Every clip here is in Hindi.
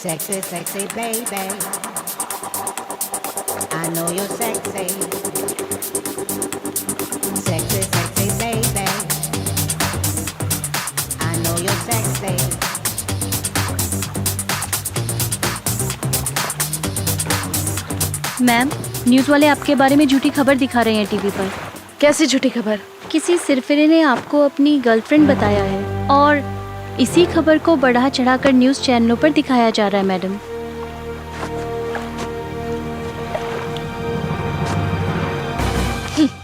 Sexy, sexy baby. I know you're sexy. Sexy, sexy baby. I know you're sexy. Ma'am, news वाले आपके बारे में झूठी खबर दिखा रहे हैं टीवी पर। कैसी झूठी खबर? किसी सिरफिरे ने आपको अपनी गर्लफ्रेंड बताया है और इसी खबर को बढ़ा चढ़ाकर न्यूज़ चैनलों पर दिखाया जा रहा है मैडम।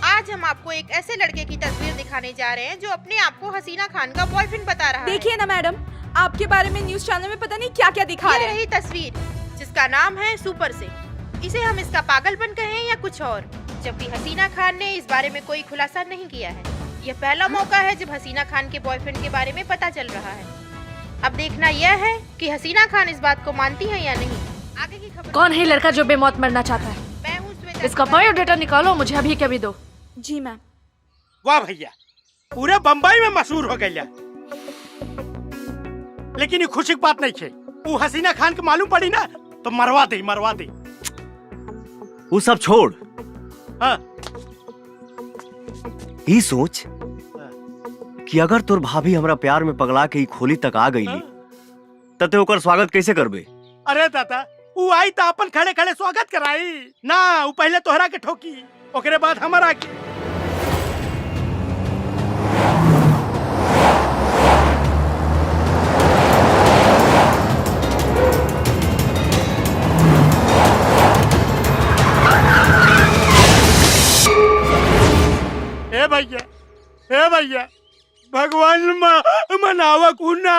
आज हम आपको एक ऐसे लड़के की तस्वीर दिखाने जा रहे हैं जो अपने आप को हसीना खान का बॉयफ्रेंड बता रहा है। देखिए ना मैडम, आपके बारे में न्यूज़ चैनल में पता नहीं क्या क्या दिखा रहे हैं। रही तस्वीर जिसका नाम है सुपर से। इसे हम इसका पागलपन कहें या कुछ और, जबकि हसीना खान ने इस बारे में कोई खुलासा नहीं किया है। यह पहला मौका है जब हसीना खान के बॉयफ्रेंड के बारे में पता चल रहा है। अब देखना यह है कि हसीना खान इस बात को मानती है या नहीं। आगे की खबर। कौन है लड़का जो बेमौत मरना चाहता है? मैं हूँ श्वेता। इसका बायोडाटा निकालो, मुझे अभी के अभी दो। जी मैम। वाह भैया, पूरे बम्बई में मशहूर हो गया। लेकिन ये खुशी की बात नहीं है। वो हसीना खान के मालूम पड़ी ना तो मरवा दे। वो सब छोड़। हाँ। ई सोच कि अगर तोर भाभी हमरा प्यार में पगला के ई खोली तक आ गई तते ओकर स्वागत कैसे करबे? अरे दादा, वो आई तो अपन खड़े खड़े स्वागत कराई ना। वो पहले तोहरा के ठोकी, ओकरे बाद हमारा के। ए भैया, भगवान मनावा कुना।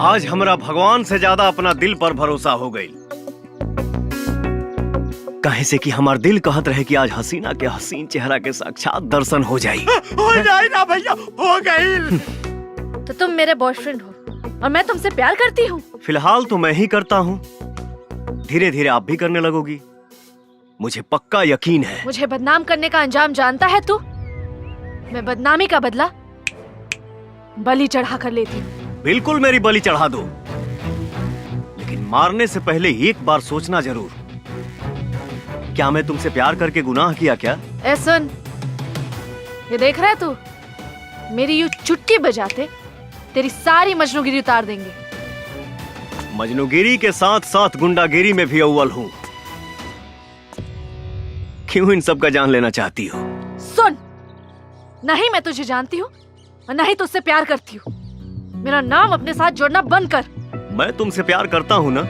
आज हमरा भगवान से ज्यादा अपना दिल पर भरोसा हो गई। कहे से कि हमार दिल कहत रहे कि आज हसीना के हसीन चेहरा के साक्षात दर्शन हो जाई। हो जाए ना भैया, हो गई। तो तुम मेरे बॉयफ्रेंड हो और मैं तुमसे प्यार करती हूँ। फिलहाल तो मैं ही करता हूँ, धीरे धीरे आप भी करने लगोगी, मुझे पक्का यकीन है। मुझे बदनाम करने का अंजाम जानता है तू? मैं बदनामी का बदला बलि चढ़ा कर लेती हूँ। बिल्कुल मेरी बलि चढ़ा दो, लेकिन मारने से पहले एक बार सोचना जरूर। क्या मैं तुमसे प्यार करके गुनाह किया क्या? ए सुन, ये देख रहा है तू? मेरी यूं चुटकी बजाते तेरी सारी मजनूगिरी उतार देंगे। मजनूगिरी के साथ साथ गुंडागिरी में भी अव्वल हूँ। क्यों इन सब का जान लेना चाहती हो? सुन, नहीं मैं तुझे जानती हूँ और नहीं तुझसे प्यार करती हूँ। मेरा नाम अपने साथ जोड़ना बंद कर। मैं तुमसे प्यार करता हूँ ना,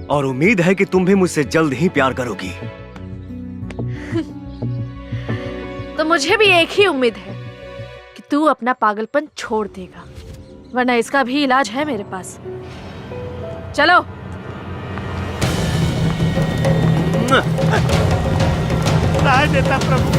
और उम्मीद है कि तुम भी मुझसे जल्द ही प्यार करोगी। तो मुझे भी एक ही उम्मीद है कि तू अपना पागलपन छोड़ देगा, वरना इसका भी इलाज है मेरे पास। चलो। राह देता प्रभु।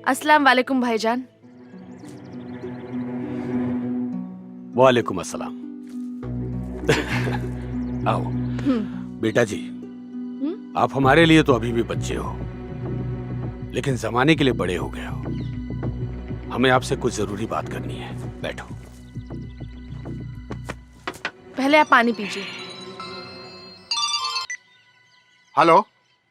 अस्सलाम वालेकुम भाईजान। वालेकुम अस्सलाम। आओ बेटा जी, आप हमारे लिए तो अभी भी बच्चे हो, लेकिन जमाने के लिए बड़े हो गए हो। हमें आपसे कुछ जरूरी बात करनी है, बैठो। पहले आप पानी पीजिए। हेलो,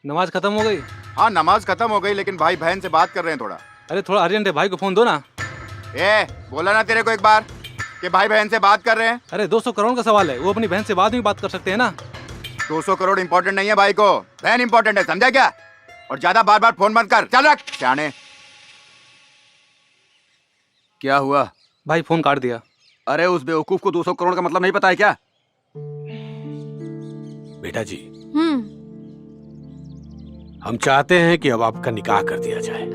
नमाज खत्म हो गई? हाँ नमाज खत्म हो गई, लेकिन भाई बहन से बात कर रहे हैं थोड़ा। अरे थोड़ा अर्जेंट है, भाई को फोन दो ना। ए बोला ना तेरे को एक बार कि भाई बहन से बात कर रहे हैं? अरे 200 करोड़ का सवाल है, वो अपनी बहन से बाद में बात कर सकते हैं ना। 200 करोड़ इम्पोर्टेंट नहीं है भाई को, बहन इम्पोर्टेंट है, समझा क्या? और ज्यादा बार बार फोन मत कर, चल रख जाने। क्या हुआ भाई? फोन काट दिया। अरे उस बेवकूफ को 200 करोड़ का मतलब नहीं पता है क्या? बेटा जी, हम चाहते हैं कि अब आपका निकाह कर दिया जाए।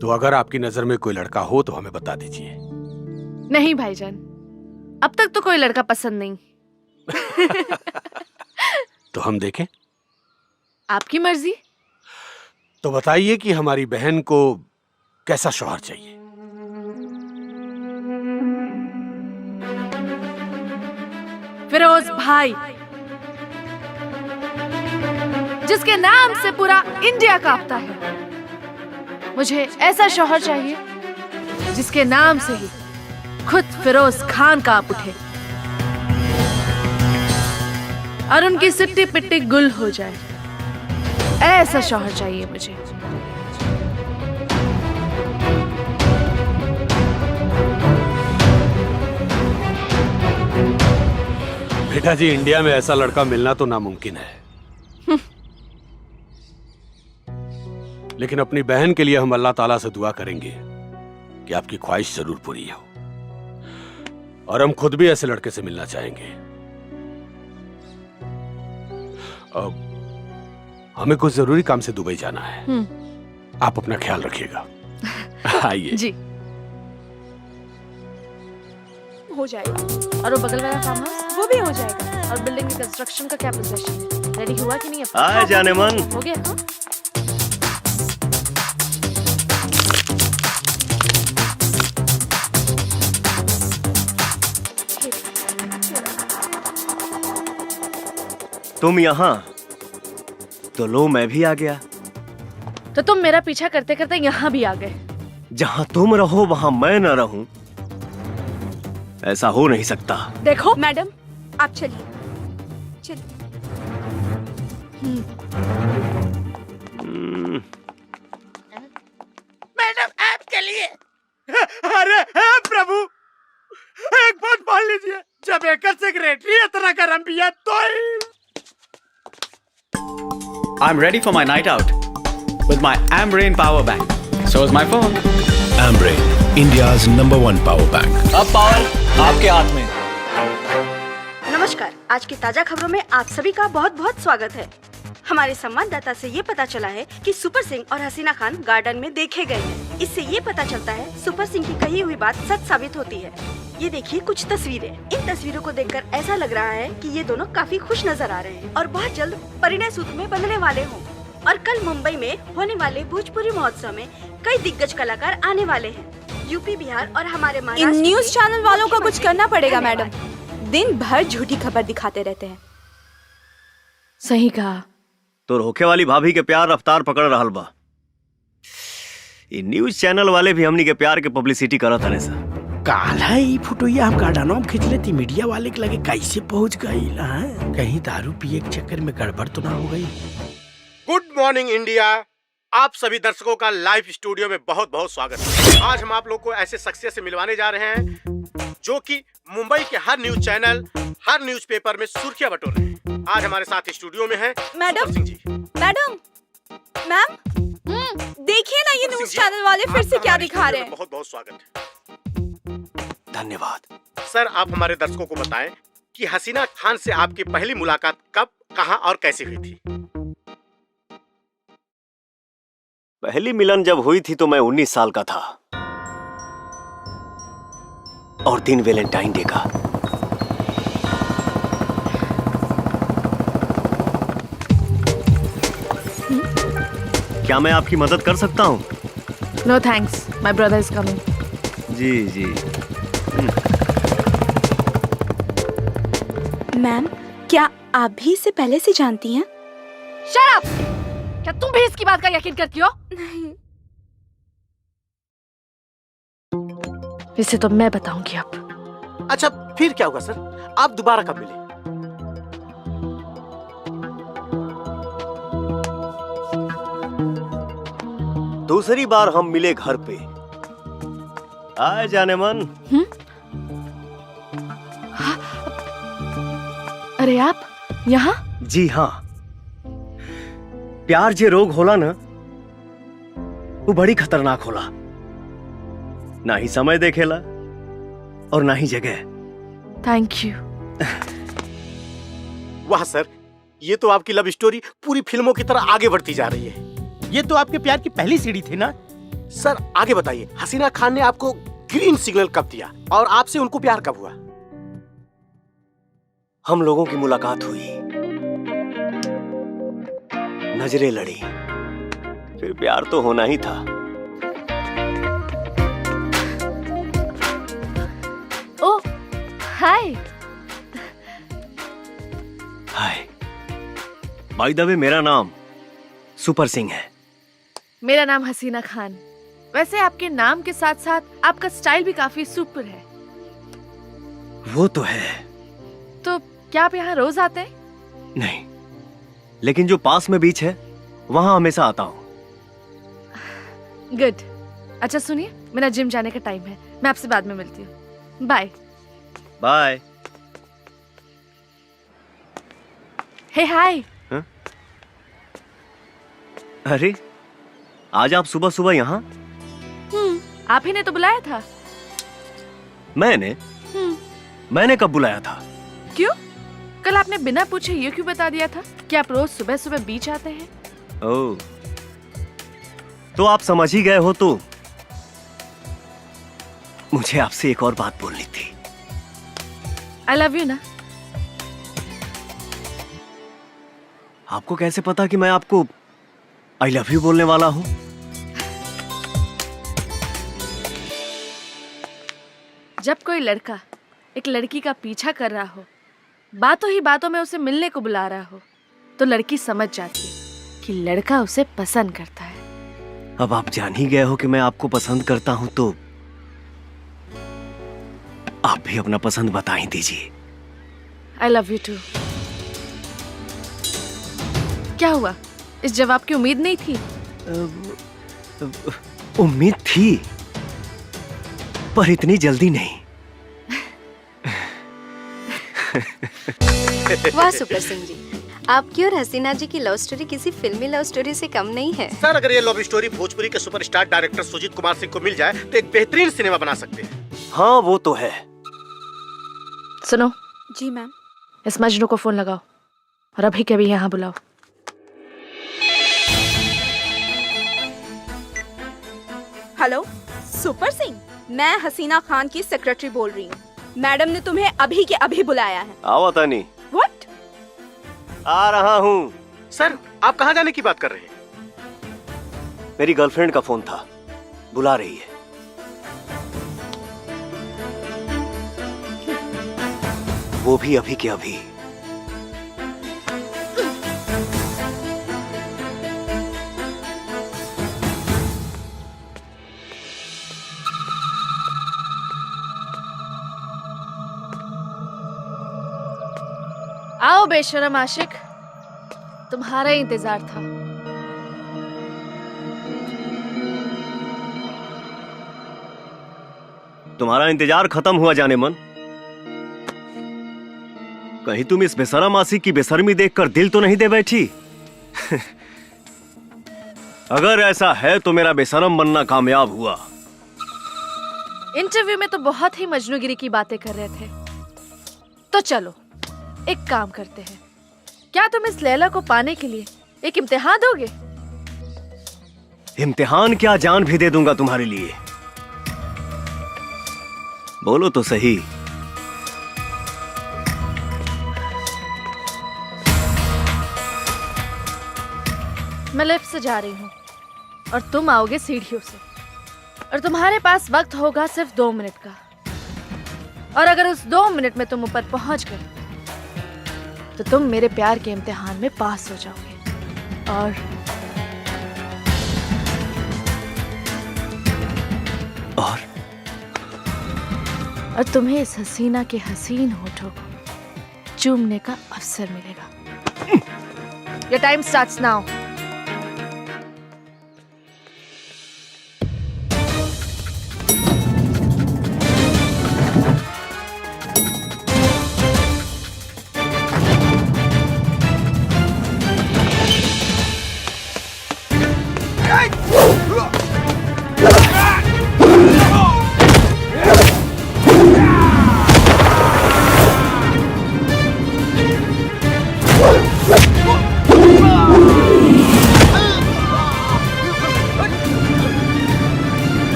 तो अगर आपकी नजर में कोई लड़का हो तो हमें बता दीजिए। नहीं भाईजान, अब तक तो कोई लड़का पसंद नहीं। तो हम देखें? आपकी मर्जी। तो बताइए कि हमारी बहन को कैसा शौहर चाहिए? फिरोज भाई, जिसके नाम से पूरा इंडिया कांपता है। मुझे ऐसा शौहर चाहिए जिसके नाम से ही खुद फिरोज खान कांप उठे और उनकी सिट्टी पिट्टी गुल हो जाए। ऐसा शौहर चाहिए मुझे। बेटा जी, इंडिया में ऐसा लड़का मिलना तो नामुमकिन है। लेकिन अपनी बहन के लिए हम अल्लाह ताला से दुआ करेंगे कि आपकी ख्वाहिश जरूर पूरी हो। और हम खुद भी ऐसे लड़के से मिलना चाहेंगे। अब हमें कुछ जरूरी काम से दुबई जाना है। आप अपना ख्याल रखिएगा। आइए जी। हो जाएगा। और वो बगल वाला फार्म हाउस? वो भी हो जाएगा। और बिल्डिंग के कंस्ट्रक्शन का क्या पोजीशन है? रेडी हुआ कि नहीं? आए जाने मन। हो गया? हाँ? तुम यहाँ तो लो, मैं भी आ गया। तो तुम मेरा पीछा करते करते यहाँ भी आ गए। जहाँ तुम रहो वहाँ मैं न रहूं, ऐसा हो नहीं सकता। देखो मैडम, आप चलिए चलिए। मैडम आपके लिए। अरे हे प्रभु, एक बात मान लीजिए, जब एक सेक्रेटरी इतना गरम पिया तो I'm ready for my night out with my Ambrain power bank. So is my phone. Ambrain, India's #1 power bank. अब पावर आपके हाथ में। नमस्कार, आज की ताजा खबरों में आप सभी का बहुत बहुत स्वागत है। हमारे संवाददाता से ये पता चला है कि सुपर सिंह और हसीना खान गार्डन में देखे गए हैं। इससे ये पता चलता है सुपर सिंह की कही हुई बात सच साबित होती है। ये देखिए कुछ तस्वीरें। इन तस्वीरों को देखकर ऐसा लग रहा है कि ये दोनों काफी खुश नजर आ रहे हैं और बहुत जल्द परिणय सूत्र में बंधने वाले हों। और कल मुंबई में होने वाले भोजपुरी महोत्सव में कई दिग्गज कलाकार आने वाले हैं। यूपी, बिहार और हमारे इन न्यूज चैनल वालों को कुछ करना पड़ेगा मैडम। दिन भर झूठी खबर दिखाते रहते हैं। सही कहा। तो रोके वाली भाभी के प्यार रफ्तार पकड़ रहल बा। ये न्यूज चैनल वाले भी हमनी के प्यार के पब्लिसिटी करत हने सा। काला ही फोटोया हम गार्डनों में खींच लेती, मीडिया वाले के लगे कैसे पहुंच गई? कहीं दारू पिए के चक्कर में गड़बड़ तो ना हो गई? Good morning India. आप सभी दर्शकों का लाइव स्टूडियो में बहुत बहुत स्वागत है। आज हम आप लोग को ऐसे शख्सियत से मिलवाने जा रहे हैं जो कि मुंबई के हर न्यूज चैनल, हर न्यूज़पेपर में सुर्खियां बटोर रहे हैं। आज हमारे साथ स्टूडियो में है madam Singh ji. Madam ma'am, देखिए ना ये न्यूज चैनल वाले फिर से क्या दिखा रहे हैं। बहुत बहुत स्वागत है। धन्यवाद। सर, आप हमारे दर्शकों को बताएं कि हसीना खान से आपकी पहली मुलाकात कब, कहां और कैसे हुई थी? पहली मिलन जब हुई थी तो मैं 19 साल का था और दिन वैलेंटाइन डे का। क्या मैं आपकी मदद कर सकता हूँ? No thanks, my brother is coming. जी जी। मैम, क्या आप भी इसे पहले से जानती हैं? Shut up! क्या तुम भी इसकी बात का यकीन करती हो? नहीं। इसे तो मैं बताऊंगी अब। अच्छा, फिर क्या होगा सर? आप दोबारा कब मिले? दूसरी बार हम मिले घर पे आए जाने मन। अरे आप यहाँ? जी हाँ, प्यार जे रोग होला ना, वो बड़ी खतरनाक होला। ना ही समय देखेला और ना ही जगह। Thank you. वाह सर, ये तो आपकी लव स्टोरी पूरी फिल्मों की तरह आगे बढ़ती जा रही है। ये तो आपके प्यार की पहली सीढ़ी थी ना? सर आगे बताइए, हसीना खान ने आपको ग्रीन सिग्नल कब दिया और आपसे उनको प्यार कब हुआ? हम लोगों की मुलाकात हुई, नजरें लड़ी, फिर प्यार तो होना ही था। ओह, हाय। हाय। बाय द वे, मेरा नाम सुपर सिंह है। मेरा नाम हसीना खान। वैसे आपके नाम के साथ साथ आपका स्टाइल भी काफी सुपर है। वो तो है। तो क्या आप यहाँ रोज आते हैं? नहीं, लेकिन जो पास में बीच है वहां हमेशा आता हूँ। गुड। अच्छा सुनिए, मेरा जिम जाने का टाइम है, मैं आपसे बाद में मिलती हूँ। बाय। बाय। हे हाय। अरे आज आप सुबह सुबह यहाँ? आप ही ने तो बुलाया था। मैंने कब बुलाया था? क्यों? कल आपने बिना पूछे ये क्यों बता दिया था कि आप रोज सुबह सुबह बीच आते हैं? ओह, तो आप समझ ही गए हो। तो मुझे आपसे एक और बात बोलनी थी। आई लव यू ना। आपको कैसे पता कि मैं आपको आई लव यू बोलने वाला हूं? जब कोई लड़का एक लड़की का पीछा कर रहा हो, बातों ही बातों में उसे मिलने को बुला रहा हो, तो लड़की समझ जाती है कि लड़का उसे पसंद करता है। अब आप जान ही गए हो कि मैं आपको पसंद करता हूं, तो आप भी अपना पसंद बता ही दीजिए। I love you too. क्या हुआ? इस जवाब की उम्मीद नहीं थी? उम्मीद थी, पर इतनी जल्दी नहीं। वाह सुपर सिंह जी, आपकी और हसीना जी की लव स्टोरी किसी फिल्मी लव स्टोरी से कम नहीं है। सर अगर ये लव स्टोरी भोजपुरी के सुपरस्टार डायरेक्टर सुजीत कुमार सिंह को मिल जाए तो एक बेहतरीन सिनेमा बना सकते हैं। हाँ वो तो है। सुनो। जी मैम। इस मजनू को फोन लगाओ और अभी के अभी यहाँ बुलाओ। हेलो सुपर सिंह, मैं हसीना खान की सेक्रेटरी बोल रही हूँ। मैडम ने तुम्हें अभी के अभी बुलाया है। आओ तानी। व्हाट? आ रहा हूँ। सर आप कहाँ जाने की बात कर रहे हैं? मेरी गर्लफ्रेंड का फोन था, बुला रही है। वो भी अभी के अभी। आओ बेशरम आशिक, तुम्हारा ही इंतजार था। तुम्हारा इंतजार खत्म हुआ जाने मन। कहीं तुम इस बेशरम आशिक की बेशर्मी देखकर दिल तो नहीं दे बैठी? अगर ऐसा है तो मेरा बेशरम बनना कामयाब हुआ। इंटरव्यू में तो बहुत ही मजनूगिरी की बातें कर रहे थे, तो चलो एक काम करते हैं। क्या तुम इस लैला को पाने के लिए एक इम्तिहान दोगे? इम्तिहान क्या, जान भी दे दूंगा तुम्हारे लिए। बोलो तो सही। मैं लिफ्ट से जा रही हूँ और तुम आओगे सीढ़ियों से, और तुम्हारे पास वक्त होगा सिर्फ 2 मिनट का। और अगर उस 2 मिनट में तुम ऊपर पहुंच गए तो तुम मेरे प्यार के इम्तिहान में पास हो जाओगे। और तुम्हें इस हसीना के हसीन होठों को चूमने का अवसर मिलेगा। Your time starts now.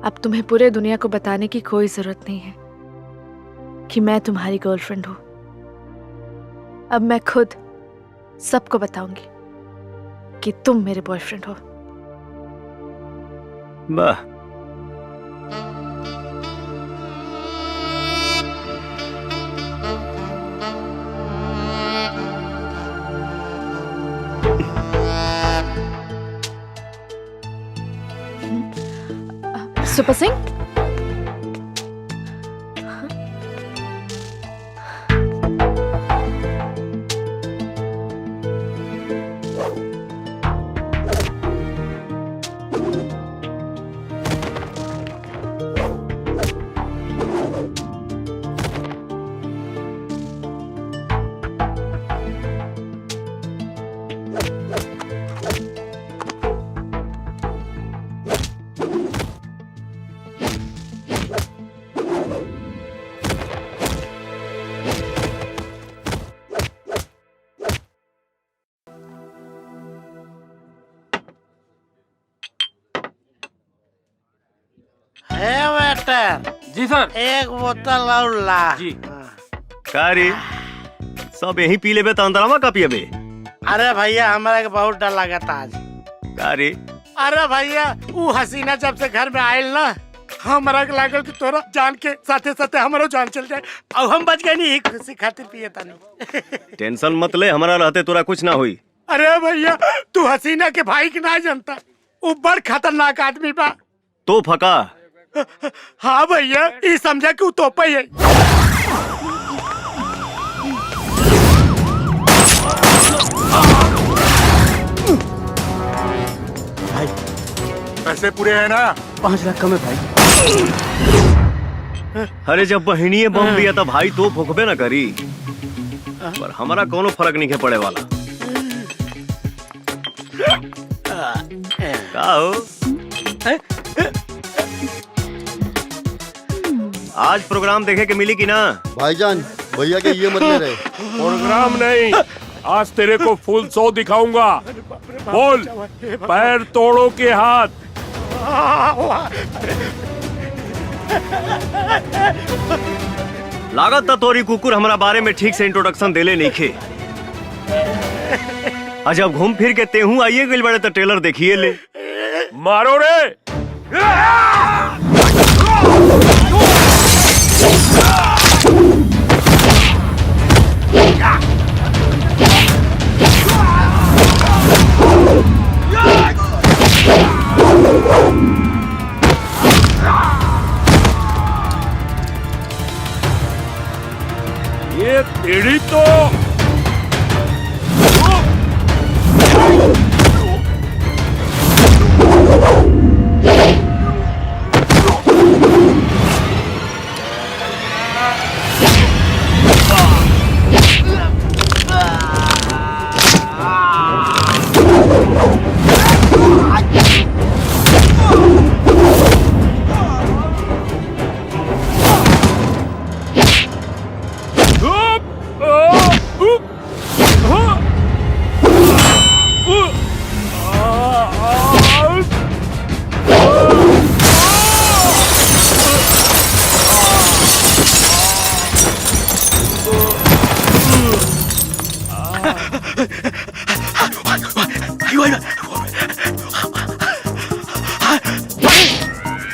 अब तुम्हें पूरे दुनिया को बताने की कोई जरूरत नहीं है कि मैं तुम्हारी गर्लफ्रेंड हूं। अब मैं खुद सबको बताऊंगी कि तुम मेरे बॉयफ्रेंड हो। वाह, सुपर सिंह, वेटर। जी सर। एक बोतल और ला। जी। कारी सब यही पी लेबे तो अंदरवा का पियबे? अरे भैया हमारा के बहुत डर लगा था आज। कारी अरे भैया वो हसीना जब से घर में आयल ना, हमारा के लागल कि तोरा जान के साथे साथे हमारो जान चल जाए, और हम बच गए नहीं, खुशी खातिर पिए तानी। टेंशन मत ले, हमारा रहते तोरा कुछ ना हुई। अरे भैया तू हसीना के भाई के ना जानता, वो बड़ खतरनाक आदमी बा। तो फका। हाँ भैया ये समझा कि वो तोपा ही है। भाई पैसे पूरे हैं ना? 5 लाख कम है भाई। अरे जब बहिनी बम दिया था भाई तो फूकबे ना करी, पर हमारा कोनो फर्क नहीं पड़े वाला। का हो? आज प्रोग्राम देखे के मिली कि ना? भाईजान भैया के ये मत ले रहे। प्रोग्राम नहीं, आज तेरे को फुल 100 दिखाऊंगा। बोल, पैर तोड़ो के हाथ। लागत था तोरी कुकुर हमारा बारे में ठीक से इंट्रोडक्शन देले नहीं खे। आज अब घूम फिर के तेहू आइए गइल बड़े तो ट्रेलर देखिए ले। मारो रे। ये तेरी तो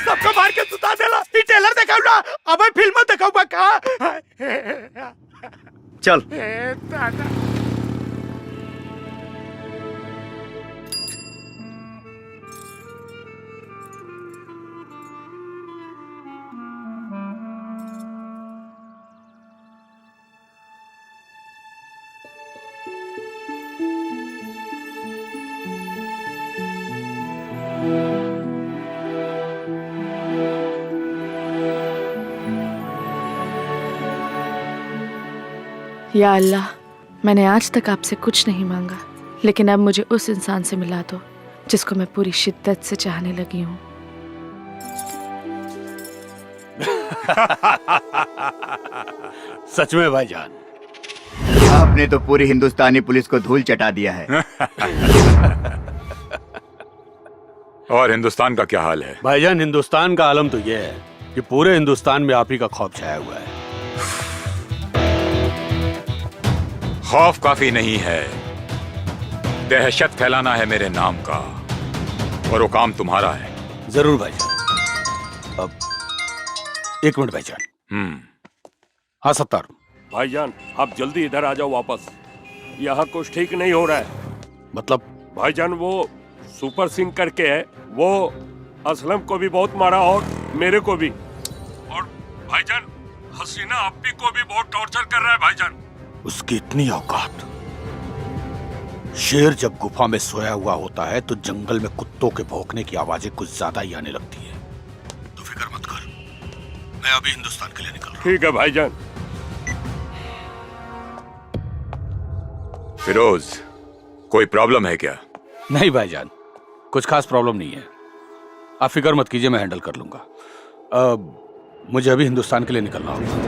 सबको मार के सुता देला। ये ट्रेलर दिखाऊ ना, अब फिल्म दिखाऊ बा का। चल या अल्लाह, मैंने आज तक आपसे कुछ नहीं मांगा, लेकिन अब मुझे उस इंसान से मिला दो जिसको मैं पूरी शिद्दत से चाहने लगी हूँ। सच में भाईजान, आपने तो पूरी हिंदुस्तानी पुलिस को धूल चटा दिया है। और हिंदुस्तान का क्या हाल है? भाईजान, हिंदुस्तान का आलम तो यह है कि पूरे हिंदुस्तान में आप ही का खौफ छाया हुआ है। खौफ काफी नहीं है, दहशत फैलाना है मेरे नाम का, और वो काम तुम्हारा है। जरूर भाईजान। अब एक मिनट भाईजान। हाँ सत्तार। भाईजान आप जल्दी इधर आ जाओ वापस, यहाँ कुछ ठीक नहीं हो रहा है। मतलब? भाईजान वो सुपर सिंह करके है, वो असलम को भी बहुत मारा और मेरे को भी, और भाईजान हसीना अप्पी को भी बहुत टॉर्चर कर रहा है भाईजान। उसकी इतनी औकात। शेर जब गुफा में सोया हुआ होता है तो जंगल में कुत्तों के भौंकने की आवाजें कुछ ज्यादा ही आने लगती है। तो फिक्र मत कर, मैं अभी हिंदुस्तान के लिए निकल रहा हूं। ठीक है भाईजान। फिरोज, कोई प्रॉब्लम है क्या? नहीं भाईजान, कुछ खास प्रॉब्लम नहीं है। आप फिक्र मत कीजिए, मैं हैंडल कर लूंगा। मुझे अभी हिंदुस्तान के लिए निकलना होगा।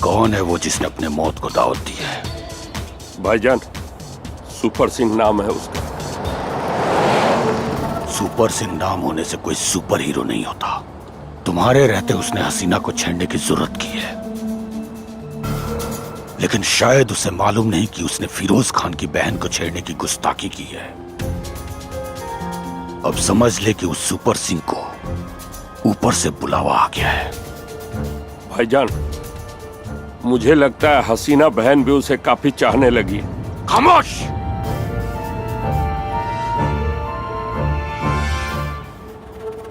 कौन है वो जिसने अपने मौत को दावत दी है? भाईजान सुपर सिंह नाम है उसका। सुपर सिंह नाम होने से कोई सुपर हीरो नहीं होता। तुम्हारे रहते उसने हसीना को छेड़ने की जरूरत की है, लेकिन शायद उसे मालूम नहीं कि उसने फिरोज खान की बहन को छेड़ने की गुस्ताखी की है। अब समझ ले कि उस सुपर सिंह को ऊपर से बुलावा आ गया है। भाईजान मुझे लगता है हसीना बहन भी उसे काफी चाहने लगी है। खामोश!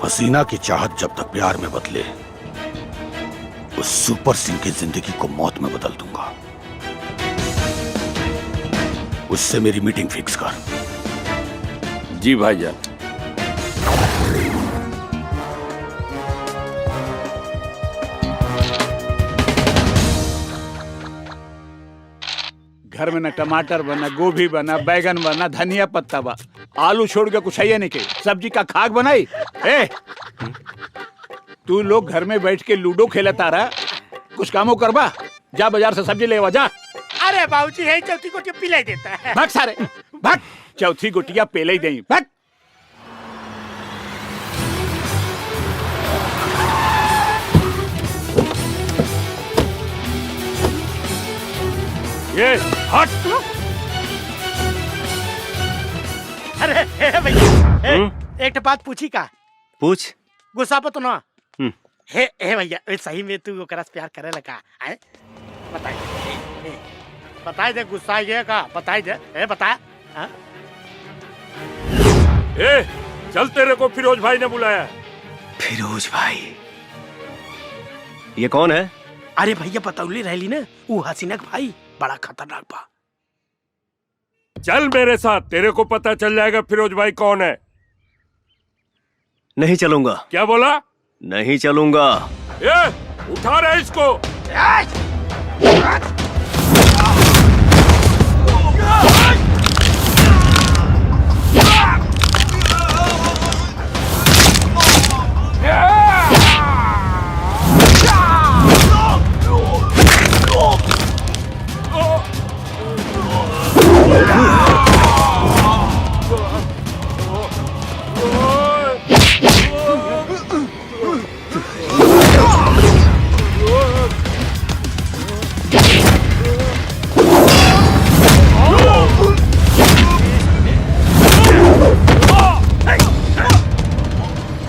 हसीना की चाहत जब तक प्यार में बदले, उस सुपर सिंह की जिंदगी को मौत में बदल दूंगा। उससे मेरी मीटिंग फिक्स कर। जी भाईजान। घर में न टमाटर बना, गोभी बना, बैगन बना, धनिया पत्ता बा, आलू छोड़ के कुछ है नहीं के सब्जी का खाक बनाई। ए, तू लोग घर में बैठ के लूडो खेलता रहा, कुछ कामों करबा। जा बाजार से सब्जी लेवा जा। अरे बाबूजी है चौथी गोटियां पिलाई देता है। भाग सारे भाग, चौथी गोटियां पेले ही दें। भाग। ये हट। अरे भैया एक बात पूछी का? पूछ। गुस्सा पतो ना? हे भैया सही में तू ओकरा से प्यार करे लगा है? बताई दे गुस्सा ये का बताई दे। बता। ए चल, तेरे को फिरोज भाई ने बुलाया। फिरोज भाई? ये कौन है? अरे भैया बतौली रहली ना, वो हसीना का भाई बड़ा खतरनाक बा। चल मेरे साथ, तेरे को पता चल जाएगा फिरोज भाई कौन है। नहीं चलूंगा। क्या बोला? नहीं चलूंगा। ए, उठा रहे इसको।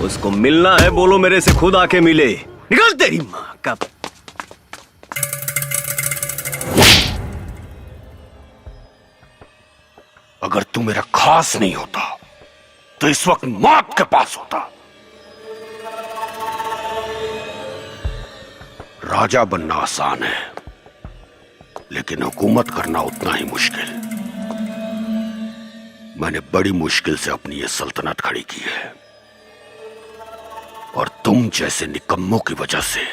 उसको मिलना है, बोलो मेरे से खुद आके मिले। निकल तेरी माँ का। अगर तू मेरा खास नहीं होता तो इस वक्त मौत के पास होता। राजा बनना आसान है, लेकिन हुकूमत करना उतना ही मुश्किल। मैंने बड़ी मुश्किल से अपनी ये सल्तनत खड़ी की है, और तुम जैसे निकम्मों की वजह से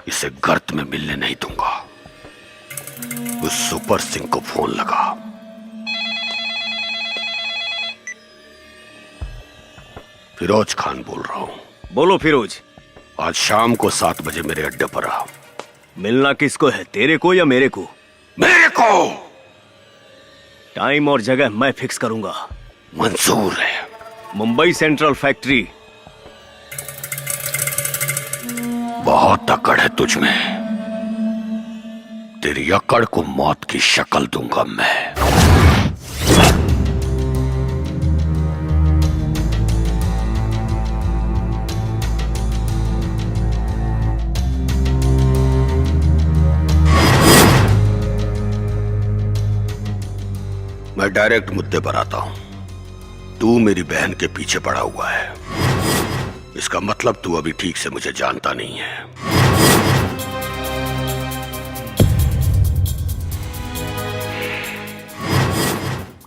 इसे गर्त में मिलने नहीं दूंगा। उस सुपर सिंह को फोन लगा। फिरोज खान बोल रहा हूँ। बोलो फिरोज। आज शाम को 7 बजे मेरे अड्डे पर आओ। मिलना किसको है, तेरे को या मेरे को? मेरे को। टाइम और जगह मैं फिक्स करूंगा। मंजूर है। Mumbai central factory. बहुत अकड़ है तुझ में। तेरी अकड़ को मौत की शक्ल दूंगा मैं। मैं डायरेक्ट मुद्दे पर आता हूं। तू मेरी बहन के पीछे पड़ा हुआ है। इसका मतलब तू अभी ठीक से मुझे जानता नहीं है।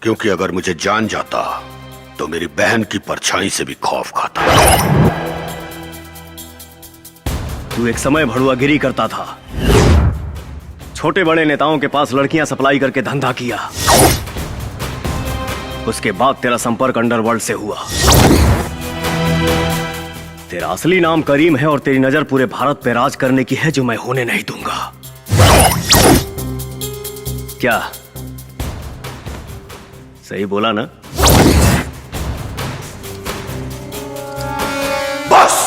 क्योंकि अगर मुझे जान जाता तो मेरी बहन की परछाई से भी खौफ खाता। तू एक समय भड़ुआगिरी करता था, छोटे बड़े नेताओं के पास लड़कियां सप्लाई करके धंधा किया। उसके बाद तेरा संपर्क अंडरवर्ल्ड से हुआ। तेरा असली नाम करीम है और तेरी नजर पूरे भारत पे राज करने की है, जो मैं होने नहीं दूंगा। क्या सही बोला ना? बस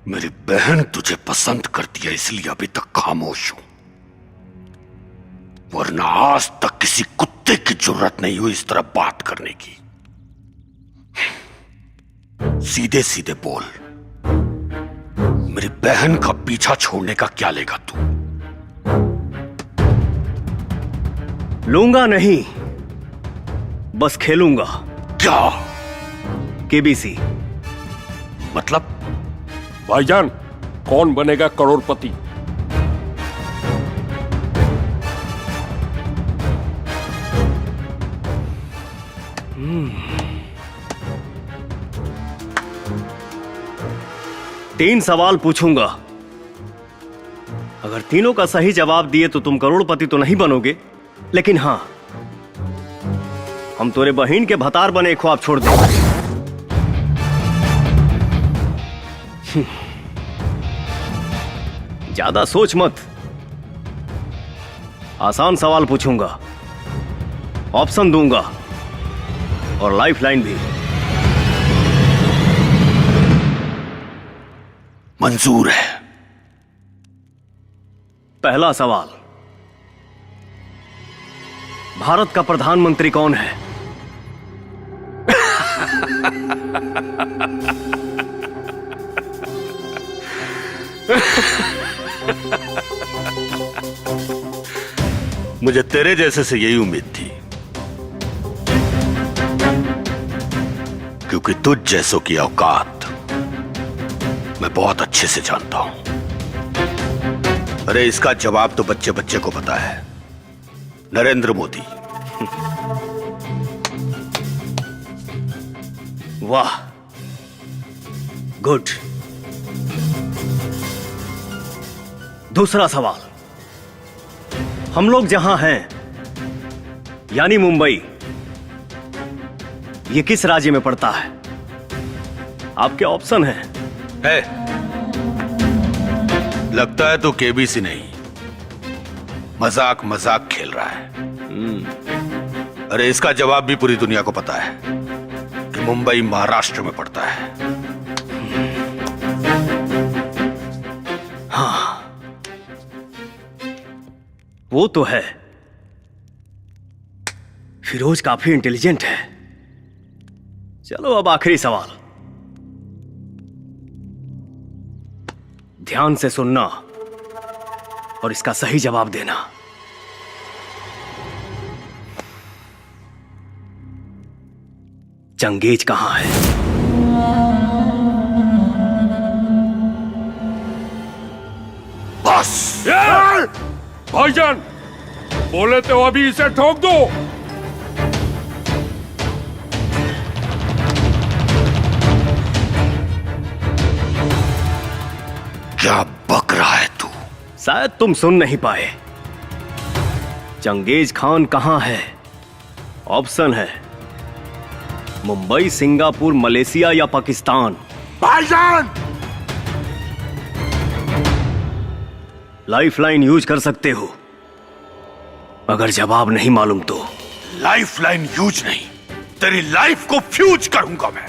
मेरी बहन तुझे पसंद करती है, इसलिए अभी तक खामोश हूं। वरना आज तक किसी कुत्ते की जरूरत नहीं हुई इस तरह बात करने की। सीधे सीधे बोल, मेरी बहन का पीछा छोड़ने का क्या लेगा तू? लूंगा नहीं, बस खेलूंगा। क्या? केबीसी। मतलब? भाईजान, कौन बनेगा करोड़पति? तीन सवाल पूछूंगा। अगर तीनों का सही जवाब दिए तो तुम करोड़पति तो नहीं बनोगे, लेकिन हां, हम तोरे बहन के भतार बने ख्वाब छोड़ देंगे। ज्यादा सोच मत। आसान सवाल पूछूंगा, ऑप्शन दूंगा और लाइफ लाइन भी। मंजूर है। पहला सवाल, भारत का प्रधानमंत्री कौन है? मुझे तेरे जैसे से यही उम्मीद थी, क्योंकि तुझ जैसों की औकात मैं बहुत अच्छे से जानता हूं। अरे इसका जवाब तो बच्चे बच्चे को पता है, नरेंद्र मोदी। वाह, गुड। दूसरा सवाल, हम लोग जहां हैं यानी मुंबई, ये किस राज्य में पड़ता है? आपके ऑप्शन हैं। है। लगता है तो केबीसी नहीं, मजाक मजाक खेल रहा है। अरे इसका जवाब भी पूरी दुनिया को पता है कि मुंबई महाराष्ट्र में पड़ता है। हाँ, वो तो है। फिरोज काफी इंटेलिजेंट है। चलो अब आखिरी सवाल, ध्यान से सुनना और इसका सही जवाब देना। चंगेज कहां है? बस। भाईजान, बोले तो अभी इसे ठोक दो। क्या बक रहा है तू? शायद तुम सुन नहीं पाए। चंगेज खान कहां है? ऑप्शन है मुंबई, सिंगापुर, मलेशिया या पाकिस्तान। भाईजान! लाइफलाइन यूज कर सकते हो अगर जवाब नहीं मालूम तो। लाइफलाइन यूज नहीं, तेरी लाइफ को फ्यूज करूंगा मैं।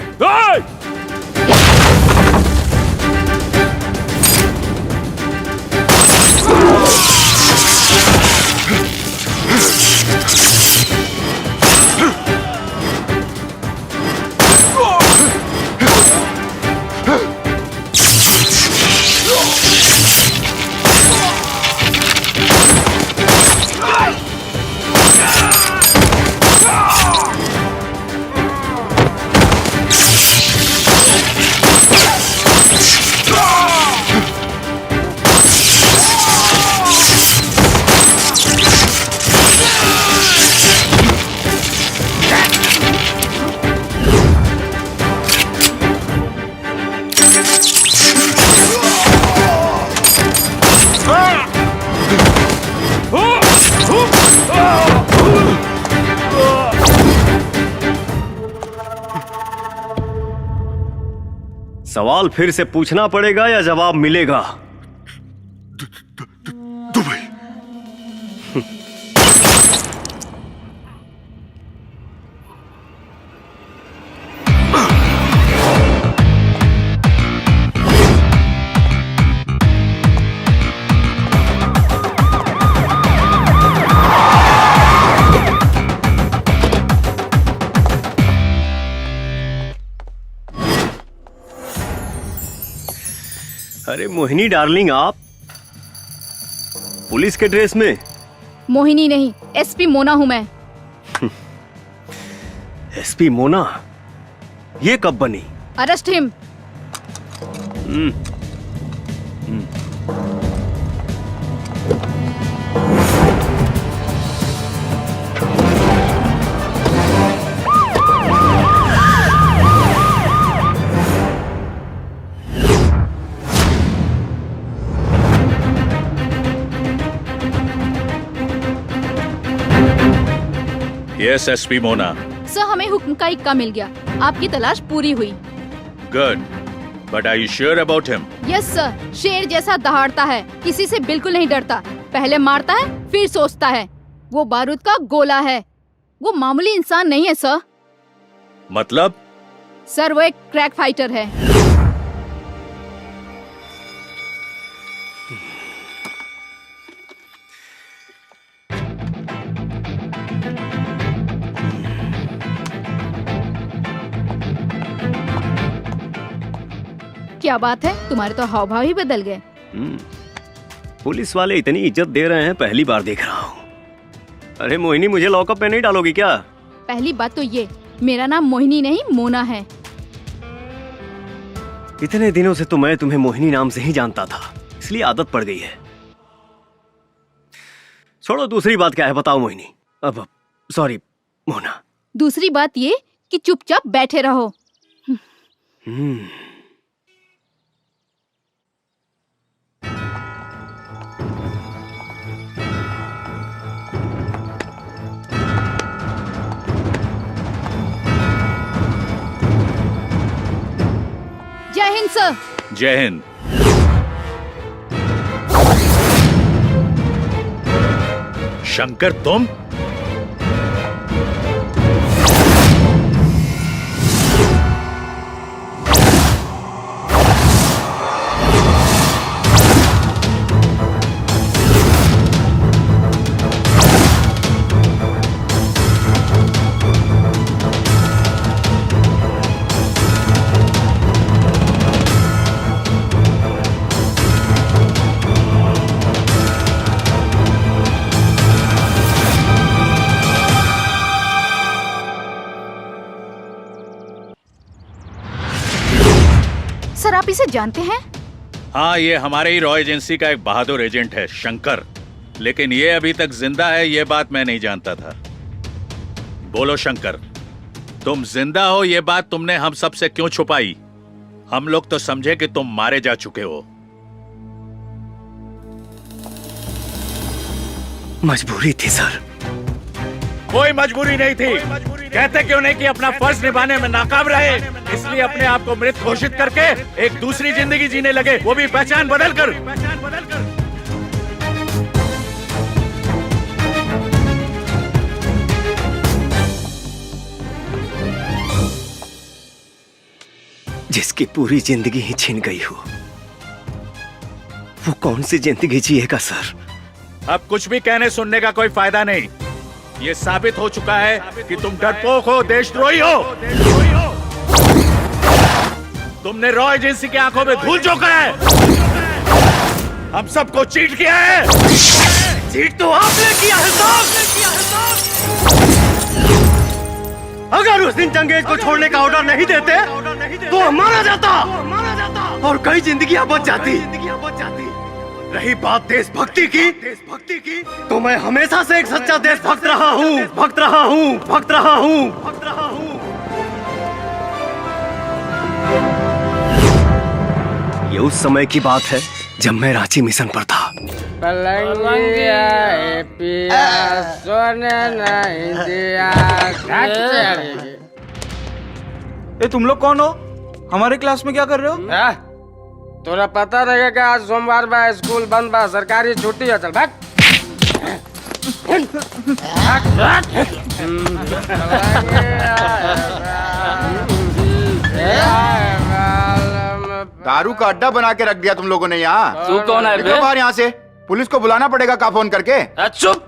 सवाल फिर से पूछना पड़ेगा या जवाब मिलेगा? दुबई। अरे मोहिनी डार्लिंग, आप पुलिस के ड्रेस में? मोहिनी नहीं, एसपी मोना हूँ मैं। एसपी मोना? ये कब बनी? Arrest him. Yes SP Mona. Sir, हमें हुक्म का इक्का मिल गया, आपकी तलाश पूरी हुई। Good, but are you sure about him? Yes sir, शेर जैसा दहाड़ता है, किसी से बिल्कुल नहीं डरता, पहले मारता है फिर सोचता है। वो बारूद का गोला है, वो मामूली इंसान नहीं है सर। मतलब? सर, वो एक क्रैक फाइटर है। क्या बात है, तुम्हारे तो हाव भाव ही बदल गए। पुलिस वाले इतनी इज्जत दे रहे हैं, पहली बार देख रहा हूँ। अरे मोहिनी, मुझे लॉकअप में नहीं डालोगी क्या? पहली बात तो ये, मेरा नाम मोहिनी नहीं मोना है। इतने दिनों से तो मैं तुम्हें मोहिनी नाम से ही जानता था, इसलिए आदत पड़ गई है। छोड़ो, दूसरी बात क्या है बताओ मोहिनी। अब सॉरी मोना। दूसरी बात ये कि चुपचाप बैठे रहो। जय हिंद सर। जय हिंद। शंकर, तुम? सर, आप इसे जानते हैं? हाँ, ये हमारे ही रॉ एजेंसी का एक बहादुर एजेंट है, शंकर। लेकिन ये अभी तक जिंदा है, ये बात मैं नहीं जानता था। बोलो शंकर, तुम जिंदा हो ये बात तुमने हम सब से क्यों छुपाई? हम लोग तो समझे कि तुम मारे जा चुके हो। मजबूरी थी सर। कोई मजबूरी नहीं थी। कहते क्यों नहीं कि अपना फर्ज निभाने में नाकाम रहे, इसलिए अपने आप को मृत घोषित करके एक दूसरी जिंदगी जीने लगे, वो भी पहचान बदल कर। जिसकी पूरी जिंदगी ही छिन गई हो, वो कौन सी जिंदगी जिएगा सर? अब कुछ भी कहने सुनने का कोई फायदा नहीं। ये साबित हो चुका है कि तुम डरपोक हो, देशद्रोही हो। तुमने रॉ एजेंसी की आंखों में धूल झोंका है, हम सबको चीट किया है। चीट तो आपने किया है साहब। अगर उस दिन चंगेज को छोड़ने का ऑर्डर नहीं देते तो हम मारा जाता और कई जिंदगियां बच जाती। रही बात देशभक्ति की, तो मैं हमेशा से एक सच्चा देशभक्त रहा हूँ, भक्त रहा हूँ, भक्त रहा हूँ, भक्त रहा हूँ। ये उस समय की बात है जब मैं रांची मिशन पर था। ए तुम लोग कौन हो? हमारे क्लास में क्या कर रहे हो? तोरा पता रहेगा आज सोमवार बा, स्कूल बंद बा, सरकारी छुट्टी है। चल भाग। दारू का अड्डा बना के रख दिया तुम लोगों ने यहाँ। तू कौन है बे? बाहर यहाँ से पुलिस को बुलाना पड़ेगा का फोन करके। चुप,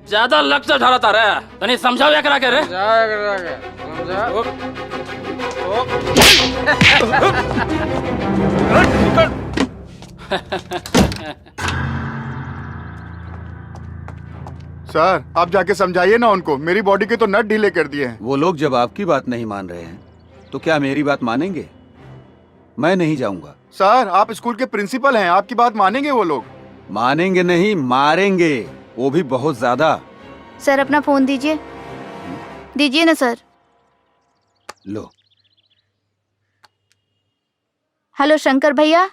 ज्यादा लक्ष्य ढालता रहे, तनी समझाओ या करा के रे। सर आप जाके समझाइए ना उनको, मेरी बॉडी के तो नट ढीले कर दिए हैं। वो लोग जब आपकी बात नहीं मान रहे हैं तो क्या मेरी बात मानेंगे? मैं नहीं जाऊंगा। सर आप स्कूल के प्रिंसिपल हैं, आपकी बात मानेंगे वो लोग? मानेंगे नहीं, मारेंगे, वो भी बहुत ज्यादा। सर अपना फोन दीजिए। दीजिए ना सर। लो। हेलो शंकर भैया।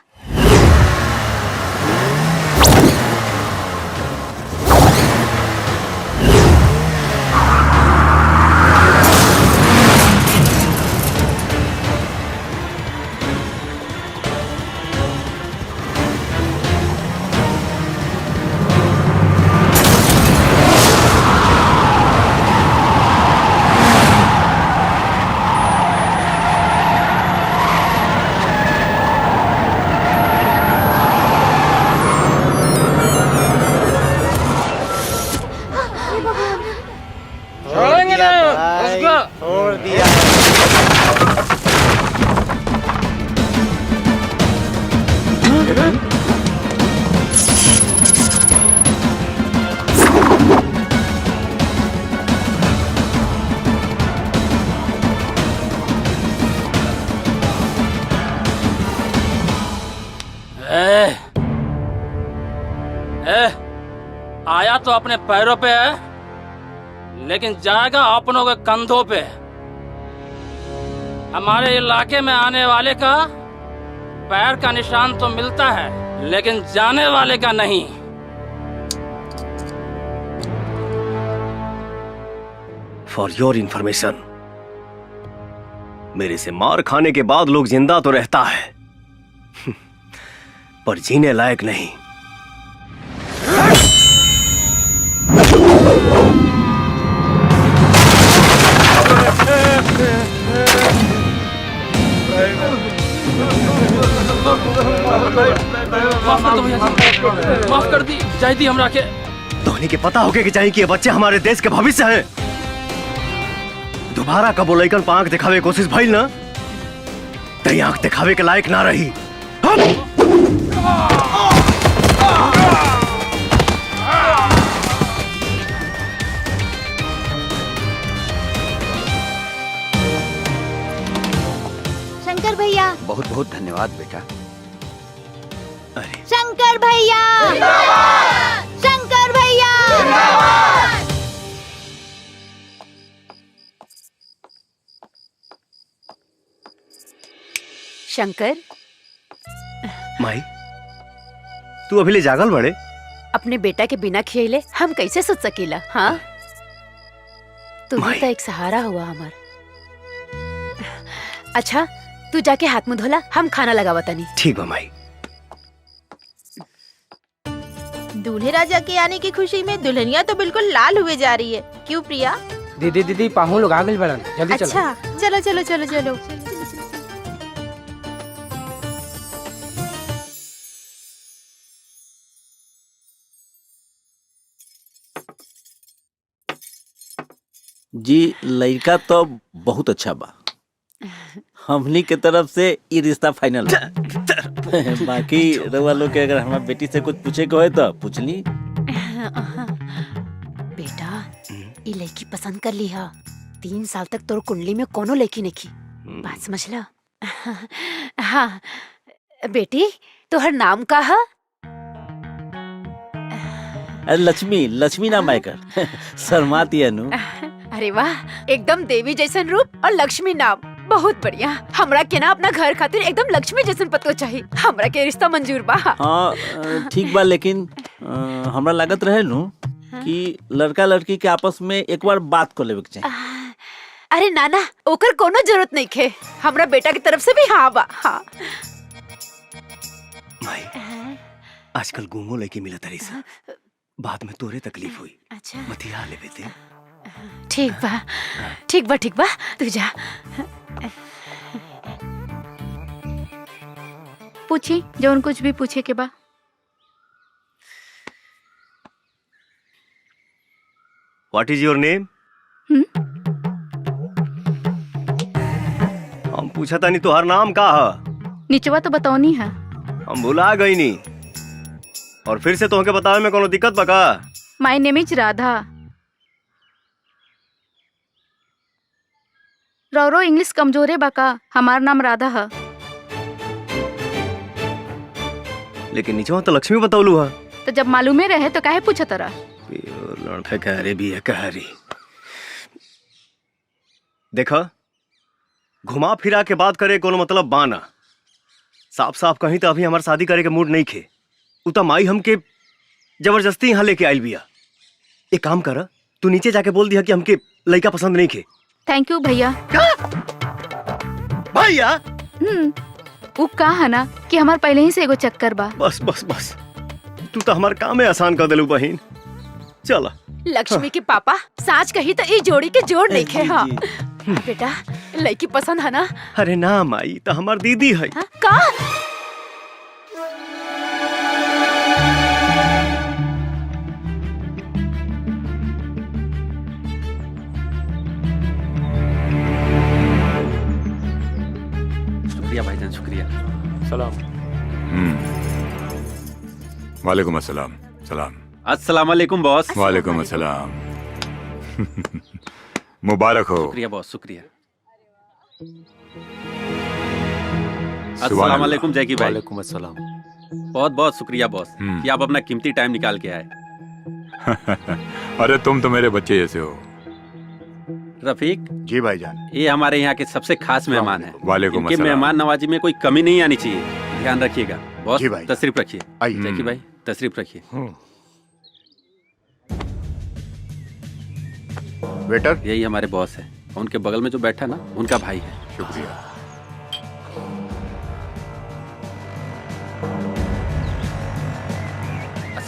आया तो अपने पैरों पे है, लेकिन जाएगा अपनों के कंधों पे। हमारे इलाके में आने वाले का पैर का निशान तो मिलता है, लेकिन जाने वाले का नहीं। फॉर योर इंफॉर्मेशन, मेरे से मार खाने के बाद लोग जिंदा तो रहता है पर जीने लायक नहीं। माफ कर दी जायदी हमरा के। धोनी के पता होके कि चाहिए कि ये बच्चे हमारे देश के भविष्य हैं। दोबारा कब वो लइकन आंख दिखावे कोशिश भइल ना, तई आंख दिखावे के लायक ना रही। शंकर भैया। बहुत बहुत धन्यवाद बेटा। शंकर भैया। शंकर भैया। शंकर, माई तू अभी ले जागल बड़े? अपने बेटा के बिना खियले हम कैसे सोच सकीला? हाँ, तुम्हें तो एक सहारा हुआ हमार। अच्छा, तू जाके हाथ मुंह धोला, हम खाना लगावा तनी। ठीक बा माई। दूल्हे राजा के आने की खुशी में दुल्हनिया तो बिल्कुल लाल हुए जा रही है। क्यों प्रिया? दीदी पाहु लोग आ गइल बड़न, जल्दी चलो। अच्छा, चलो चलो चलो चलो। जी लड़का तो बहुत अच्छा बा, हमनी के तरफ से ये रिश्ता फाइनल बा। बाकी रउआ लोग के अगर हमार बेटी से कुछ पूछे के होए तो पूछ ली। बेटा, ये लड़की पसंद कर ली है। 3 साल तक तोर कुंडली में कोनो लड़की नहीं की, बात समझ ला। हाँ बेटी, तोहर नाम का है? लक्ष्मी, लक्ष्मी नाम है कर। शर्माती है नु। अरे वाह, एकदम देवी जैसन रूप और लक्ष्मी नाम, बहुत बढ़िया। हमरा के ना अपना घर खातिर एकदम लक्ष्मी जैसन पतो चाहिए। हमरा के रिश्ता मंजूर बा। हाँ ठीक बा, लेकिन हमरा लागत रहे नु कि लड़का लड़की के आपस में एक बार बात कर लेवे के चाहिए। अरे नाना, ओकर कोनो जरूरत नहीं खे। हमरा बेटा की तरफ से भी हाँ बा। हाँ माई, आजकल गुंगो लेके मिला तारी सा, बाद में तोरे तकलीफ हुई। अच्छा, मतिया ले बेटे। ठीक बा, ठीक बा, ठीक बा, तू जा। पूछी जौन कुछ भी पूछे के बा। What is your name? हम पूछा था नहीं तोहर नाम का है? निचवा तो बताओनी है। हम भुला गई नहीं, और फिर से तोहके बतावे में कोनो दिक्कत बा का? My name is Radha. रौरो इंग्लिश कमजोरे बा का? हमार नाम राधा है। लेकिन नीचे तो लक्ष्मी बतावलू है। तो जब मालूमे रहे तो काहे पूछा तरा? लड़का कह रहे भी है, कह रही। देखा, घुमा फिरा के बात करे कोनो मतलब बाना। साफ साफ कहीं तो अभी हमार शादी करे के मूड नहीं खे। उता माई हमके जबरदस्ती यहाँ लेके आयल बिया। एक काम कर, तू नीचे जाके बोल दिया कि हमके लड़का पसंद नहीं खे। थैंक यू भैया। भैया? वो का है ना कि हमार पहले ही से एगो चक्कर बा। बस बस बस, तू तो हमार काम में आसान कर दिलू बहन। चला। लक्ष्मी के पापा साच कही तो ई जोड़ी के जोड़ नहीं खे। हाँ बेटा, लड़की पसंद है ना? अरे ना माई, तो हमार दीदी है। का? शुक्रिया भाईजान, शुक्रिया। सलाम। वालेकुम अस्सलाम। सलाम। अस्सलाम वालेकुम बॉस। वालेकुम अस्सलाम। मुबारक हो। शुक्रिया बॉस, शुक्रिया। अस्सलाम वालेकुम जैकी भाई। वालेकुम अस्सलाम। बहुत बहुत शुक्रिया बॉस कि आप अपना कीमती टाइम निकाल के आए। अरे तुम तो मेरे बच्चे जैसे हो। रफीक जी भाईजान, ये हमारे यहाँ के सबसे खास मेहमान हैं। वालेकुम इनके अस्सलाम। मेहमान नवाजी में कोई कमी नहीं आनी चाहिए, ध्यान रखिएगा। बॉस जी भाई। तशरीफ रखिए। आइए। जैकी भाई तशरीफ रखिए। वेटर, यही हमारे बॉस है। उनके बगल में जो बैठा ना, उनका भाई है। शुक्रिया।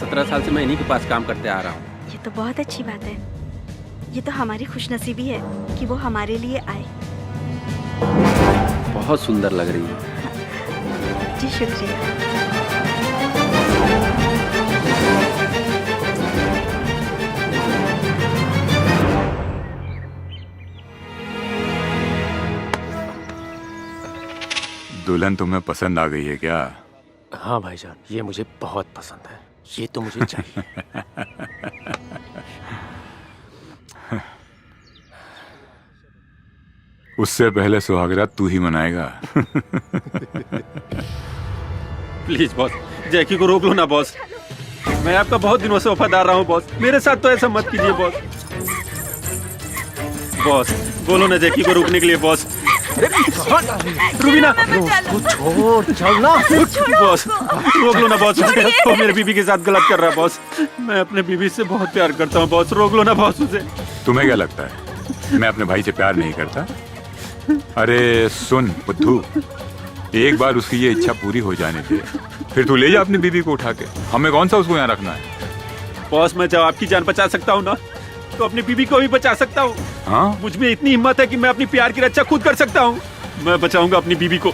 17 साल से मैं इन्हीं के पास काम करते आ रहा हूँ। ये तो बहुत अच्छी बात है। ये तो हमारी खुशनसीबी है कि वो हमारे लिए आए। बहुत सुंदर लग रही है। जी शुक्रिया। दुल्हन तुम्हें पसंद आ गई है क्या? हाँ भाईजान, ये मुझे बहुत पसंद है। ये तो मुझे चाहिए। उससे पहले सुहागरात तू ही मनाएगा। प्लीज बॉस, जैकी को रोक लो ना बॉस। मैं आपका बहुत दिनों से वफादार रहा हूँ बॉस। मेरे साथ तो ऐसा मत कीजिए बॉस। बॉस बोलो ना जैकी को रोकने के लिए बॉस। रूबीना छोड़ चल ना बॉस, रोक लो ना बॉस, वो मेरे बीबी के साथ गलत कर रहा है बॉस। मैं अपने बीबी से बहुत प्यार करता हूँ बॉस, रोक लो ना बॉस उसे। तुम्हें क्या लगता है मैं अपने भाई से प्यार नहीं करता? अरे सुन बुद्धू, एक बार उसकी ये इच्छा पूरी हो जाने दे, फिर तू ले जा अपनी बीबी को उठा के। हमें कौन सा उसको यहाँ रखना है? बॉस मैं जब आपकी जान बचा सकता हूँ ना, तो अपनी बीबी को भी बचा सकता हूँ। हाँ? मुझ में इतनी हिम्मत है कि मैं अपनी प्यार की रक्षा खुद कर सकता हूँ। मैं बचाऊंगा अपनी बीबी को।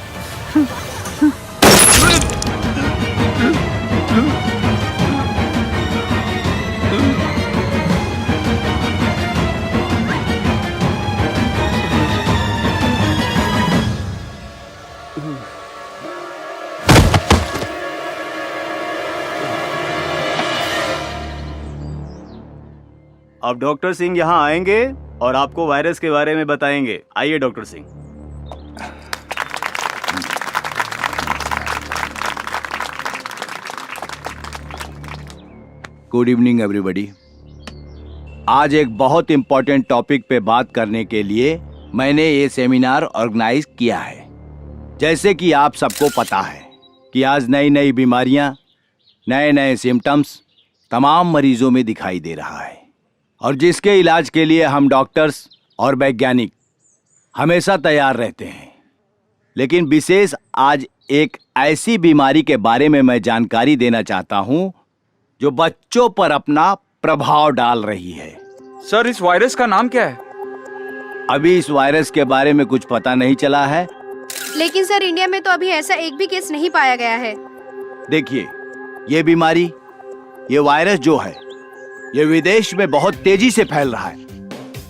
अब डॉक्टर सिंह यहाँ आएंगे और आपको वायरस के बारे में बताएंगे। आइए doctor Singh. Good evening everybody. आज एक बहुत इंपॉर्टेंट टॉपिक पे बात करने के लिए मैंने ये सेमिनार ऑर्गेनाइज किया है। जैसे कि आप सबको पता है कि आज नई नई बीमारियां, नए नए सिम्टम्स तमाम मरीजों में दिखाई दे रहा है, और जिसके इलाज के लिए हम डॉक्टर्स और वैज्ञानिक हमेशा तैयार रहते हैं। लेकिन विशेष आज एक ऐसी बीमारी के बारे में मैं जानकारी देना चाहता हूं जो बच्चों पर अपना प्रभाव डाल रही है। सर इस वायरस का नाम क्या है? अभी इस वायरस के बारे में कुछ पता नहीं चला है। लेकिन सर इंडिया में तो अभी ऐसा एक भी केस नहीं पाया गया है। देखिए, ये बीमारी, ये वायरस जो है, ये विदेश में बहुत तेजी से फैल रहा है।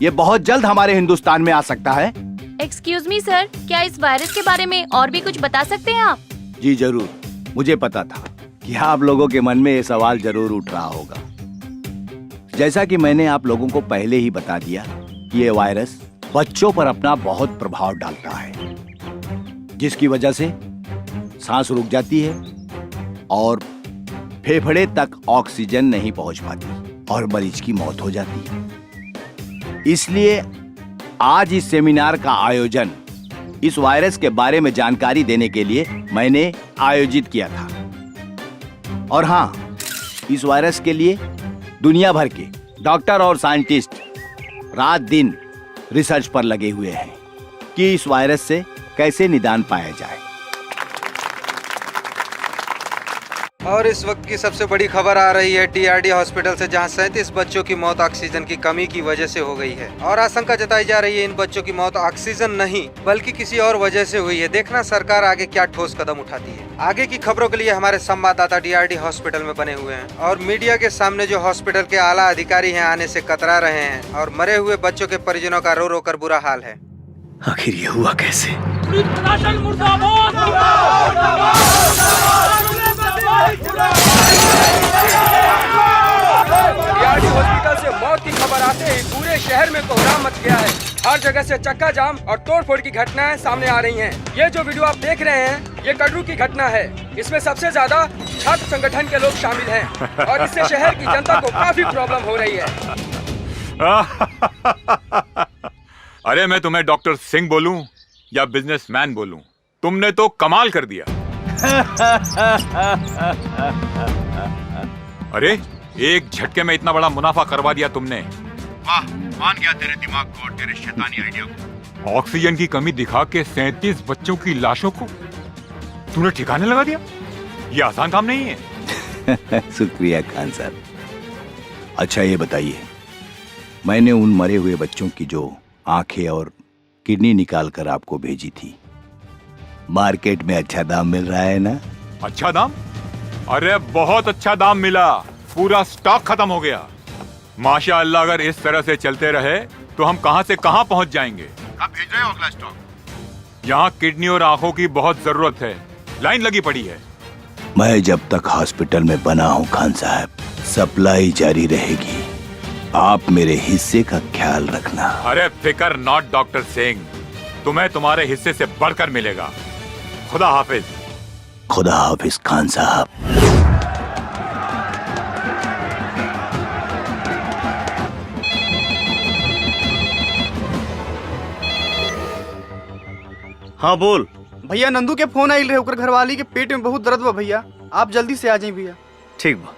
ये बहुत जल्द हमारे हिंदुस्तान में आ सकता है। एक्सक्यूज मी सर, क्या इस वायरस के बारे में और भी कुछ बता सकते हैं आप? जी जरूर, मुझे पता था कि आप लोगों के मन में ये सवाल जरूर उठ रहा होगा। जैसा कि मैंने आप लोगों को पहले ही बता दिया कि ये वायरस बच्चों पर अपना बहुत प्रभाव डालता है, जिसकी वजह से सांस रुक जाती है और फेफड़े तक ऑक्सीजन नहीं पहुंच पाती और मरीज की मौत हो जाती है। इसलिए आज इस सेमिनार का आयोजन इस वायरस के बारे में जानकारी देने के लिए मैंने आयोजित किया था। और हाँ, इस वायरस के लिए दुनिया भर के डॉक्टर और साइंटिस्ट रात दिन रिसर्च पर लगे हुए हैं कि इस वायरस से कैसे निदान पाया जाए। और इस वक्त की सबसे बड़ी खबर आ रही है DRD हॉस्पिटल से, जहां 37 बच्चों की मौत ऑक्सीजन की कमी की वजह से हो गई है। और आशंका जताई जा रही है इन बच्चों की मौत ऑक्सीजन नहीं बल्कि किसी और वजह से हुई है। देखना सरकार आगे क्या ठोस कदम उठाती है। आगे की खबरों के लिए हमारे संवाददाता DRD हॉस्पिटल में बने हुए हैं और मीडिया के सामने जो हॉस्पिटल के आला अधिकारी हैं आने से कतरा रहे हैं। और मरे हुए बच्चों के परिजनों का रो रो कर बुरा हाल है। आखिर ये हुआ कैसे? DRD हॉस्पिटल से मौत की खबर आते ही पूरे शहर में कोहराम मच गया है। हर जगह से चक्का जाम और तोड़फोड़ की घटनाएं सामने आ रही हैं। ये जो वीडियो आप देख रहे हैं, ये कटरू की घटना है। इसमें सबसे ज्यादा छात्र संगठन के लोग शामिल हैं और इससे शहर की जनता को काफी प्रॉब्लम हो रही है। अरे मैं तुम्हें डॉक्टर सिंह बोलूं या बिजनेसमैन बोलूं, तुमने तो कमाल कर दिया। अरे एक झटके में इतना बड़ा मुनाफा करवा दिया तुमने। वाह, मान गया तेरे दिमाग को और तेरे शैतानी आइडिया को। ऑक्सीजन की कमी दिखा के 37 बच्चों की लाशों को तूने ठिकाने लगा दिया। ये आसान काम नहीं है। शुक्रिया खान साहब। अच्छा ये बताइए, मैंने उन मरे हुए बच्चों की जो आंखें और किडनी निकाल कर आपको भेजी थी, मार्केट में अच्छा दाम मिल रहा है ना? अच्छा दाम? अरे बहुत अच्छा दाम मिला, पूरा स्टॉक खत्म हो गया। माशाअल्लाह, अगर इस तरह से चलते रहे तो हम कहां से कहां पहुंच जाएंगे। कब भेज रहे हो अगला स्टॉक? यहाँ किडनी और आंखों की बहुत जरूरत है, लाइन लगी पड़ी है। मैं जब तक हॉस्पिटल में बना हूँ खान साहब, सप्लाई जारी रहेगी। आप मेरे हिस्से का ख्याल रखना। अरे फिकर नॉट डॉक्टर सिंह, तुम्हें तुम्हारे हिस्से से बढ़कर मिलेगा। खुदा हाफिज। खुदा हाफिज खान साहब। हाँ बोल। भैया नंदू के फोन आइल रहे, ओकर घरवाली के पेट में बहुत दर्द बा भैया, आप जल्दी से आ जाइए भैया। ठीक बा।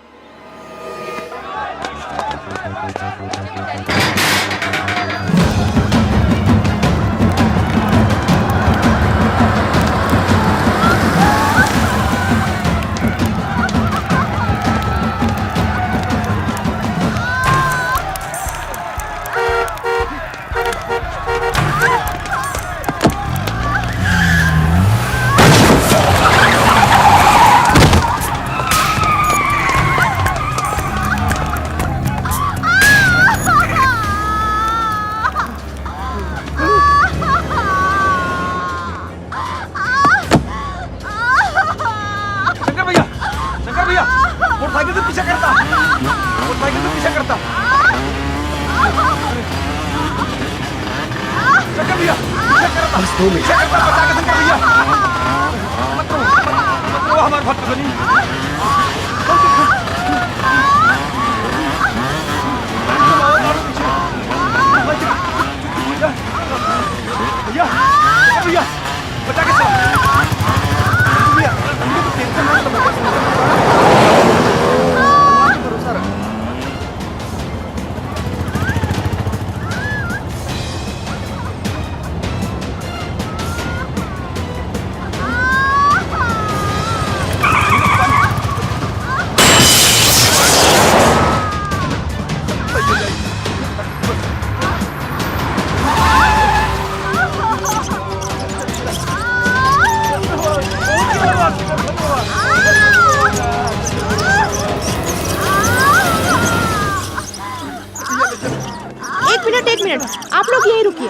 एक मिनट, आप लोग यहीं रुकिए।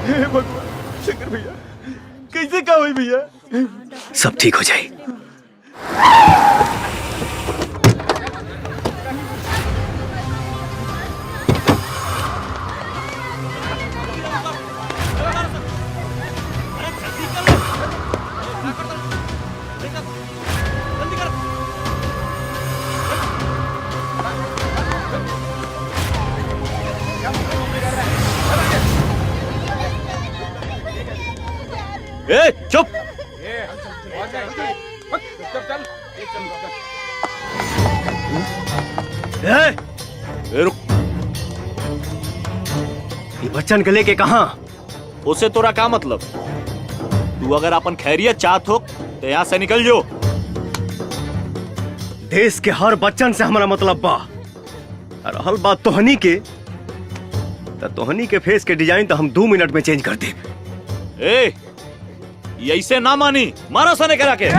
हे भगवान, शंकर भैया कैसे क्या हुई भैया? सब ठीक हो जाए। ए, चुप। रुक। ये बच्चन के लेके कहाँ? उसे तोरा क्या मतलब? तू अगर अपन खैरियत चाहत हो तो यहाँ से निकल जो। देश के हर बच्चन से हमारा मतलब बा। और रहल बात तोहनी के, तो तोहनी के फेस के डिजाइन तो हम 2 मिनट में चेंज कर दे। ए, ऐसे ना मानी, मारो सने करा के।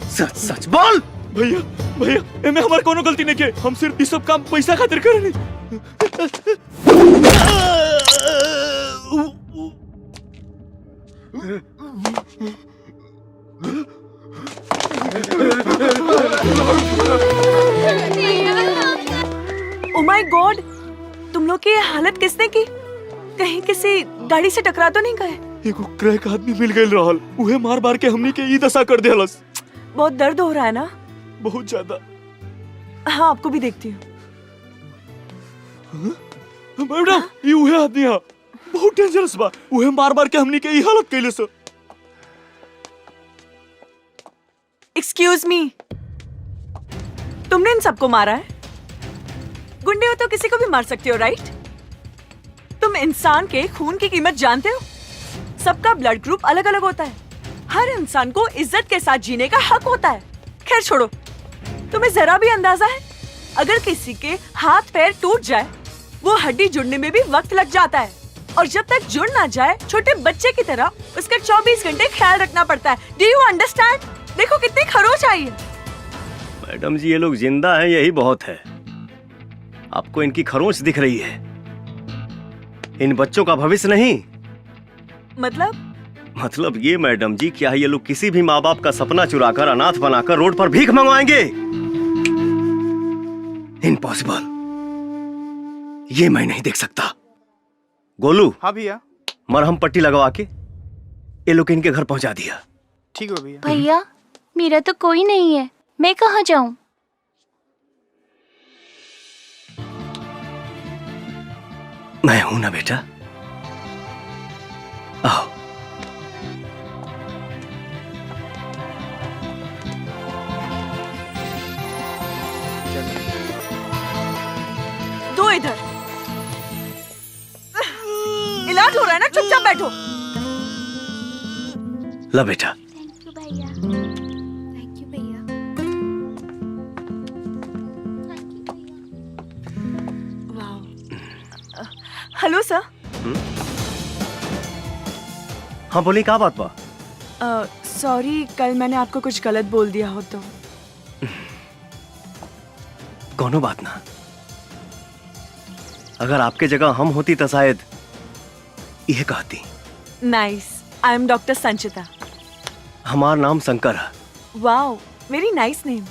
सच सच बोल। भैया भैया, एमे हमार कोनो गलती नहीं के, हम सिर्फ इस सब काम पैसा खातिर करनी। ओ माय गॉड, तुम लोग की ये हालत किसने की? कहीं किसी गाड़ी से टकरा तो नहीं गए? एगो क्रैक आदमी मिल गइल रहल, उहे मार मार के हमनी के ई दशा कर देहलस। बहुत दर्द हो रहा है ना? बहुत ज्यादा। हाँ, आपको भी देखती हूँ। मैडम, ये उहे आदमी है, बहुत डेंजरस बा। उहे मार मार के हमनी के ई हालत कइले से। एक्सक्यूज मी, तुमने इन सबको मारा है? गुंडे हो तो किसी को भी मार सकते हो, राइट? तुम इंसान के खून की कीमत जानते हो? सबका ब्लड ग्रुप अलग अलग होता है। हर इंसान को इज्जत के साथ जीने का हक होता है। खैर छोड़ो, तुम्हें जरा भी अंदाजा है अगर किसी के हाथ पैर टूट जाए, वो हड्डी जुड़ने में भी वक्त लग जाता है, और जब तक जुड़ ना जाए छोटे बच्चे की तरह उसका 24 घंटे ख्याल रखना पड़ता है। Do you understand? देखो कितनी खरोच आई है। मैडम जी, ये लोग जिंदा हैं, यही बहुत है। आपको इनकी खरोंच दिख रही है, इन बच्चों का भविष्य नहीं। मतलब ये मैडम जी, क्या ये लोग किसी भी माँ बाप का सपना चुराकर अनाथ बनाकर रोड पर भीख मंगवाएंगे? इम्पॉसिबल। ये मैं नहीं देख सकता। गोलू, हाँ भैया। मरहम पट्टी लगवा के ये लोग इनके घर पहुंचा दिया। ठीक है भैया। भैया मेरा तो कोई नहीं है, मैं कहाँ जाऊँ? मैं हूं ना बेटा, आओ। दो इधर। इलाज हो रहा है ना, चुपचाप बैठो। ला बेटा। Hello sir. हाँ बोली, क्या बात बा? सॉरी, कल मैंने आपको कुछ गलत बोल दिया हो तो। कोनो बात ना। अगर आपके जगह हम होती तो शायद यह कहती। नाइस, आई एम डॉक्टर संचिता। हमारा नाम शंकर है। Wow, very nice name.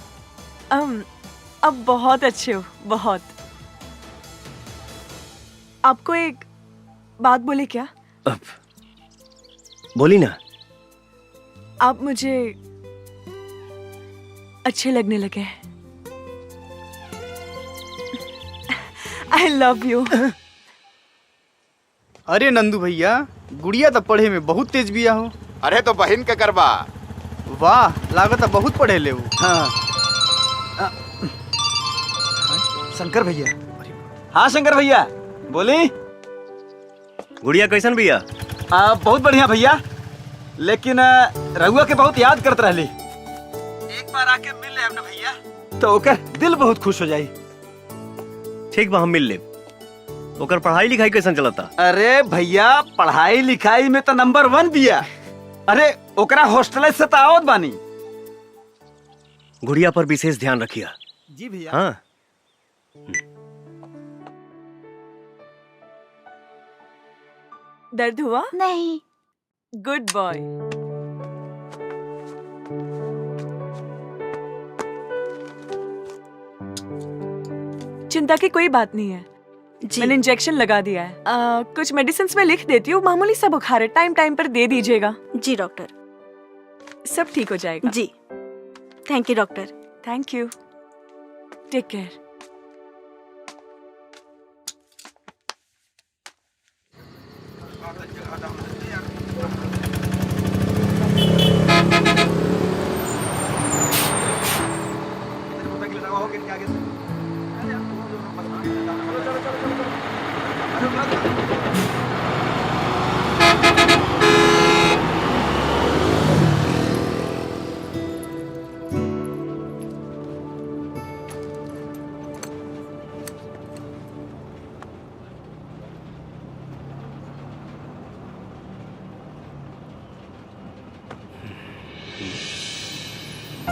अब बहुत अच्छे हो, बहुत। आपको एक बात बोले क्या? अब बोली ना। आप मुझे अच्छे लगने लगे हैं। आई लव यू। अरे नंदू भैया, गुड़िया तो पढ़े में बहुत तेज बिया हो। अरे तो बहन के करवा। वाह, लागत है बहुत पढ़े ले वो। हाँ। शंकर भैया। हाँ शंकर भैया, बोली। गुड़िया कैसन भैया? बहुत बढ़िया भैया, लेकिन रघुआ के बहुत याद करत रहली। एक बार आके मिल ले हमने भैया, तो ओकर दिल बहुत खुश हो जाई। ठीक बा, हम मिल ले। ओकर पढ़ाई लिखाई कैसन चलता? अरे भैया, पढ़ाई लिखाई में तो नंबर 1 बिया। अरे ओकरा हॉस्टल से तो आवत बानी। गुड़िया पर विशेष ध्यान रखिया। जी भैया। हाँ। दर्द हुआ? नहीं। Good boy. चिंता की कोई बात नहीं है। मैंने इंजेक्शन लगा दिया है। कुछ मेडिसिन में लिख देती हूँ, मामूली सा बुखार है, टाइम टाइम पर दे दीजिएगा। जी डॉक्टर। सब ठीक हो जाएगा। जी, thank you doctor. Thank you, take care.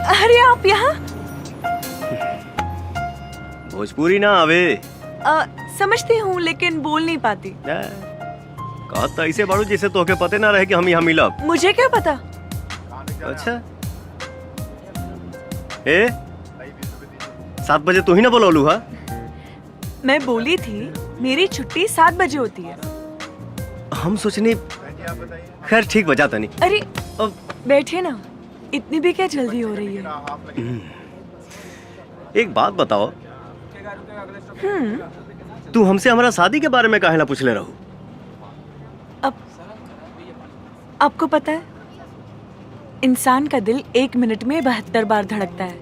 अरे आप यहाँ? भोजपुरी ना आवे। समझती हूँ लेकिन बोल नहीं पाती। कहा तो ऐसे बाड़ू जैसे तोहके पते ना रहे कि हम यहाँ मिलब। मुझे क्या पता? अच्छा। 7 बजे तू ही ना बोलौलू हा? मैं बोली थी मेरी छुट्टी 7 बजे होती है। हम सोचनी, खैर ठीक बजा तनी। अरे बैठे ना, इतनी भी क्या जल्दी हो रही है? एक बात बताओ, तू हमसे हमारा शादी के बारे में काहे ना पूछले रहू? आपको पता है, इंसान का दिल 1 मिनट में 72 बार धड़कता है,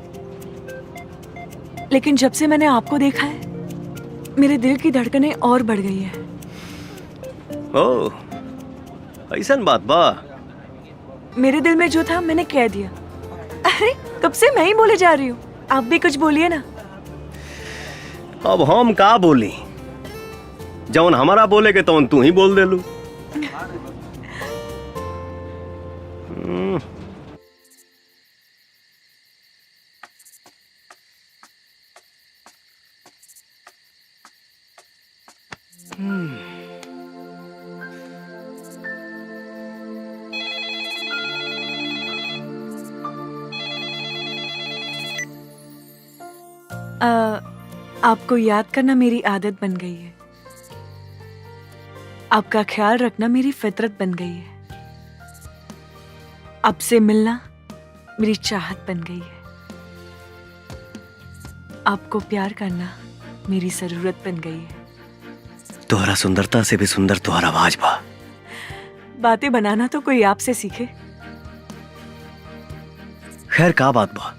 लेकिन जब से मैंने आपको देखा है मेरे दिल की धड़कनें और बढ़ गई है। ओह, ऐसन बात बा। मेरे दिल में जो था मैंने कह दिया। अरे कब से मैं ही बोले जा रही हूँ, आप भी कुछ बोलिए ना। अब हम का बोली? जौन हमारा बोले के तौन तू ही बोल दे लू। आपको याद करना मेरी आदत बन गई है। आपका ख्याल रखना मेरी फितरत बन गई है। आपसे मिलना मेरी चाहत बन गई है। आपको प्यार करना मेरी जरूरत बन गई है। तुम्हारा सुंदरता से भी सुंदर तुम्हारा आवाज बा। बातें बनाना तो कोई आपसे सीखे। खैर का बात बा,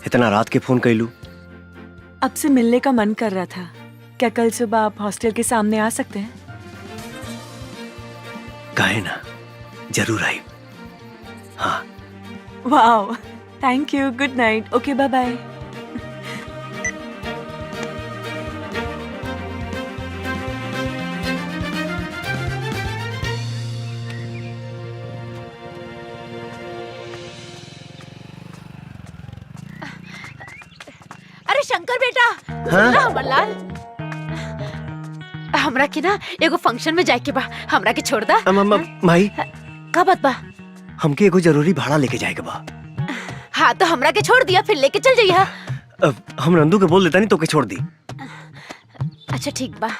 इतना रात के फोन कैलू? आपसे मिलने का मन कर रहा था। क्या कल सुबह आप हॉस्टल के सामने आ सकते हैं? काहे ना, जरूर आई। हाँ। Wow, thank you. Good night. Okay, bye bye. अरे शंकर बेटा, हाँ? सुन अमरलाल, हमरा के ना एगो फंक्शन में जाए के बा, हमरा के छोड़ दा। माई, का बात बा? हमके एगो जरूरी भाड़ा लेके जाएगा बा। हाँ तो हमरा के छोड़ दिया, फिर लेके चल जाइया। हम नंदू के बोल देता नहीं तो के छोड़ दी। अच्छा ठीक बा।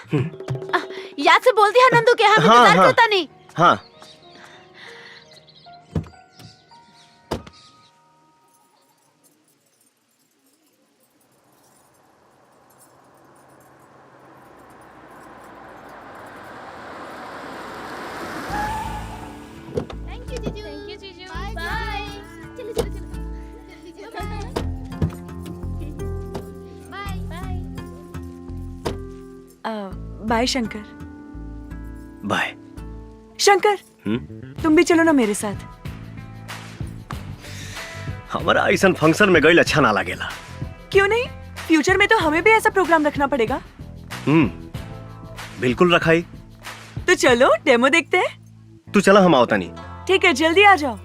याद से बोल दिया नंदू के, हम इंतजार करता नहीं। हाँ। बाय शंकर। बाय शंकर। तुम भी चलो ना मेरे साथ। हमारा ऐसा फंक्शन में गई अच्छा ना लगेला। क्यों नहीं? फ्यूचर में तो हमें भी ऐसा प्रोग्राम रखना पड़ेगा। बिल्कुल रखाई। तो चलो डेमो देखते हैं। तू चला, हम आवता नहीं। ठीक है, जल्दी आ जाओ।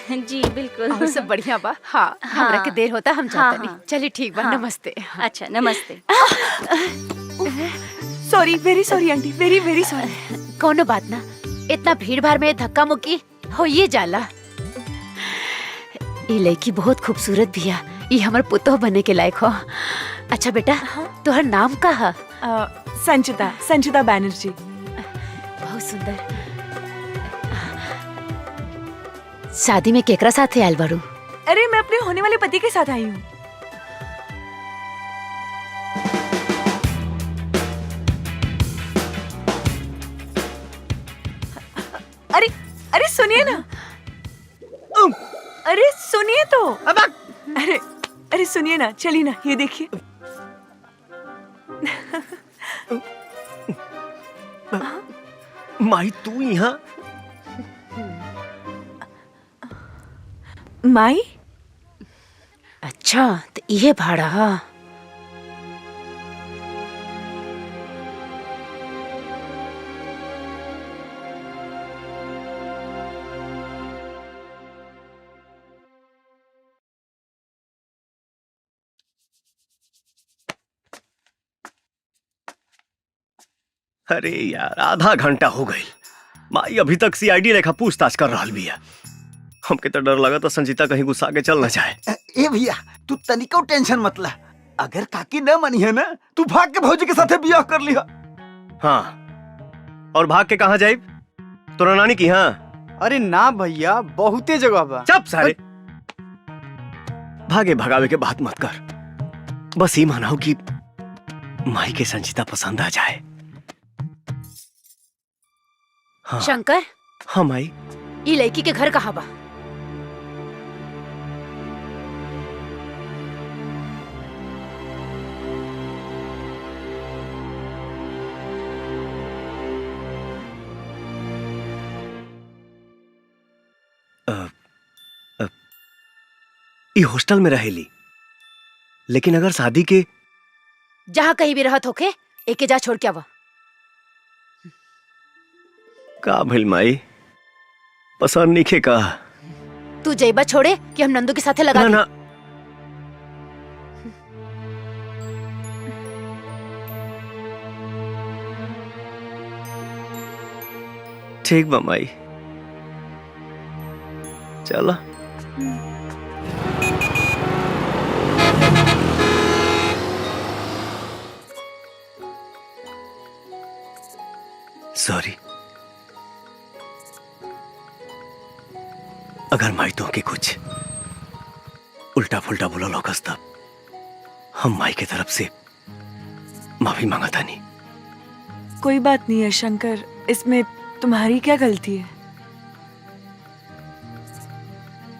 जी बिल्कुल। और सब बढ़िया बा। हाँ, हमरा के देर होता, हम जाता नहीं। चलिए ठीक बा। नमस्ते। अच्छा नमस्ते। Sorry, very sorry aunty, very very sorry. कोनो बात ना, इतना भीड़ भाड़ में धक्का मुक्की हो ये जाला। ये लड़की बहुत खूबसूरत भी है, ये हमार पुतोह बने के लायक हो। अच्छा बेटा, तुम्हार नाम का है? संचिता, संचिता बैनर्जी। बहुत सुंदर। शादी में केकरा साथ आयल बारू? अरे मैं अपने होने वाले पति के साथ आई हूँ। अरे अरे सुनिए ना। अरे सुनिए तो। अरे अरे सुनिए ना, चलिए ना, ये देखिए। माई तू यहाँ? माई? अच्छा तो ये भाड़ा। अरे यार, आधा घंटा हो गई। माई अभी तक सीआईडी रेखा पूछताछ कर रहा भी है। हमके तो डर लगा तो संजीता कहीं गुस्सा के चल न जाए। ए भैया, तू तनिको टेंशन मत ला। अगर काकी न मनी है ना, तू भाग के भौजी के साथे बियाह कर लिहा। हाँ, और भाग के कहाँ जाए? तोरा नानी की? हाँ। अरे ना भैया, बहुते जगह बा। चुप सारे। भागे भगावे के बात मत कर। बस ये मानाओ कि माई के संजीता पसंद आ जाए। हाँ। शंकर। हाँ माई। ये लड़की के घर कहाँ बा? ये हॉस्टल में रहेली, लेकिन अगर शादी के जहाँ कहीं भी रहत होके, एके जा छोड़ के आवा। का भइल माई? पसंद नहीं खे का? तू जैबा छोड़े कि हम नंदू के साथे लगा ना, ना। ठीक बा माई, चला। सॉरी। अगर माई तो के कुछ उल्टा फुल्टा बोला लोकस तब हम माई की तरफ से माफी मांगा था नहीं। कोई बात नहीं है शंकर, इसमें तुम्हारी क्या गलती है?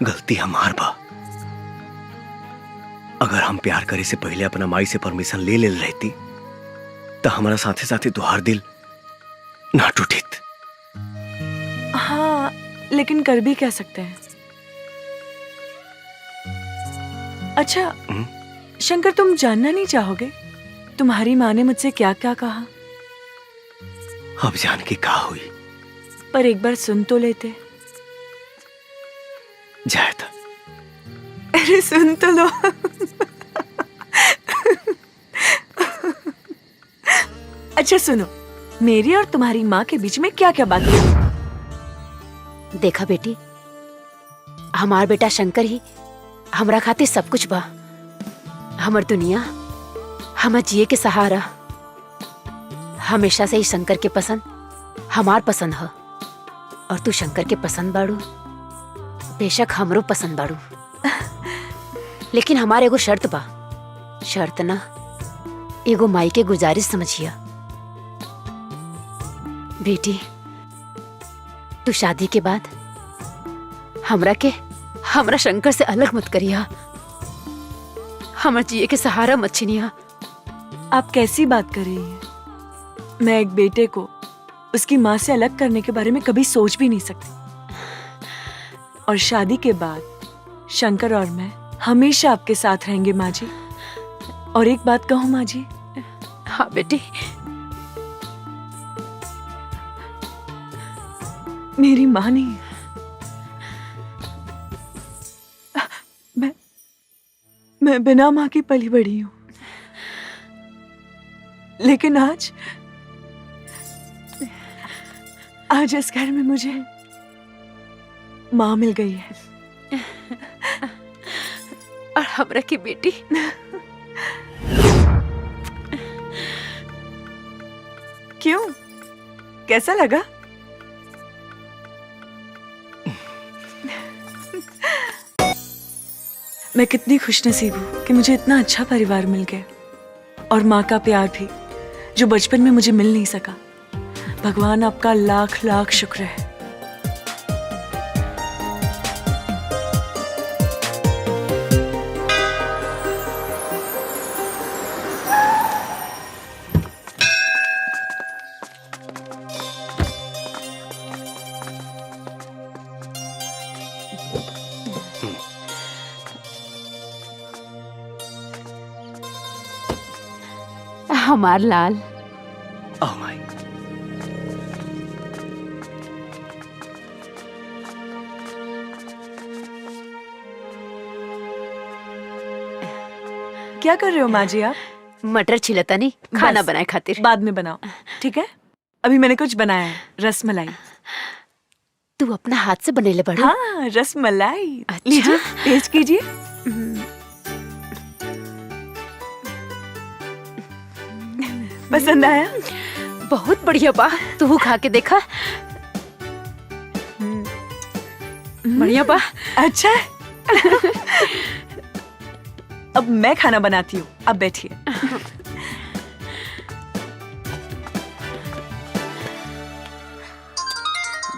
गलती हमार बा। अगर हम प्यार करे से पहले अपना माई से परमिशन ले ले रहती तो हमारा साथे साथे तुहार दिल ना टूटित। हाँ, लेकिन कर भी क्या सकते हैं। अच्छा शंकर, तुम जानना नहीं चाहोगे तुम्हारी माँ ने मुझसे क्या क्या कहा? अब जान के क्या हुई? पर एक बार सुन तो लेते। जाए था। अरे सुन तो लो। अच्छा सुनो, मेरी और तुम्हारी माँ के बीच में क्या क्या बात है? देखा बेटी, हमार बेटा शंकर ही हमरा खातिर सब कुछ बा। हमर दुनिया, हमर जिए के सहारा। हमेशा से ही शंकर के पसंद हमार पसंद है और तू शंकर के पसंद बाड़ू, बेशक हमरो पसंद बाड़ू। लेकिन हमारे एगो शर्त बा। शर्त ना, एगो माई के गुजारिश समझिया। बेटी, तू शादी के बाद हमरा शंकर से अलग मत करिया। हमर जिए के सहारा मत छीनिया। आप कैसी बात कर रही हैं? मैं एक बेटे को उसकी माँ से अलग करने के बारे में कभी सोच भी नहीं सकती। और शादी के बाद शंकर और मैं हमेशा आपके साथ रहेंगे माँ जी। और एक बात कहूँ माँ जी? हाँ बेटी। मेरी माँ नहीं, मैं बिना माँ की पली बड़ी हूँ। लेकिन आज इस घर में मुझे माँ मिल गई है। और हमरा की बेटी। क्यों, कैसा लगा? मैं कितनी खुशनसीब हूँ कि मुझे इतना अच्छा परिवार मिल गया और माँ का प्यार भी, जो बचपन में मुझे मिल नहीं सका। भगवान आपका लाख लाख शुक्र है। हमार लाल। Oh my. क्या कर रहे हो माँ जी आप? मटर छिलता नहीं, खाना बनाए खातिर। बाद में बनाओ, ठीक है? अभी मैंने कुछ बनाया है, रसमलाई। तू अपना हाथ से बनेले बड़ा? हाँ, रसमलाई। अच्छा? लीजिए, टेस्ट कीजिए। पसंद आया? बहुत बढ़िया बा। तू खा के देखा। बढ़िया बा। अच्छा। अब मैं खाना बनाती हूँ, अब बैठिए।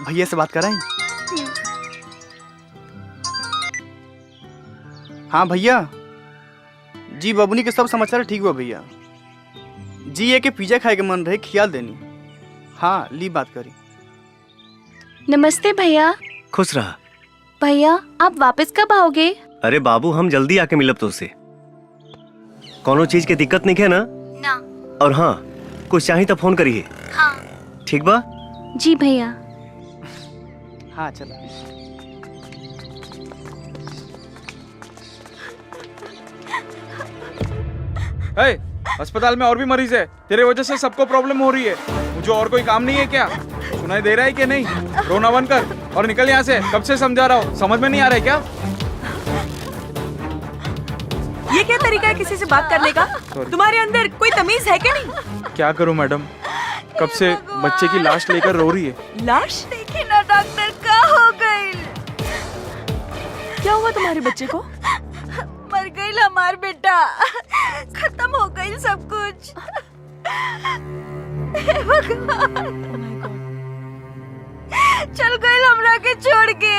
भैया से बात कराएं? हाँ भैया जी, बबुनी के सब समाचार ठीक हुआ भैया जी। ये के पिज्जा खाए के मन रहे, ख्याल देनी। हाँ ली बात करी। नमस्ते भैया। खुश रहा। भैया आप वापस कब आओगे? अरे बाबू, हम जल्दी आके मिलब तो से। कोनो चीज के दिक्कत नहीं है ना? ना। और हाँ, कुछ चाहिए तो फोन करिए। हाँ। ठीक बा? जी भैया। हाँ चलो। अस्पताल में और भी मरीज है, तेरे वजह से सबको प्रॉब्लम हो रही है। मुझे और कोई काम नहीं है क्या? सुनाई दे रहा है कि नहीं? रोना बंद कर और निकल यहाँ से। कब से समझा रहा हूँ, समझ में नहीं आ रहा है क्या? ये क्या तरीका है किसी से बात करने का? तुम्हारे अंदर कोई तमीज है क्या नहीं? क्या करूँ मैडम, कब से बच्चे की लाश लेकर रो रही है। लाश? देखिए ना डॉक्टर, क्या हो गई? क्या हुआ तुम्हारे बच्चे को? मर गई हमार बेटा, खत्म हो गई सब कुछ। हे भगवान, चल गई हमरा के छोड़ के।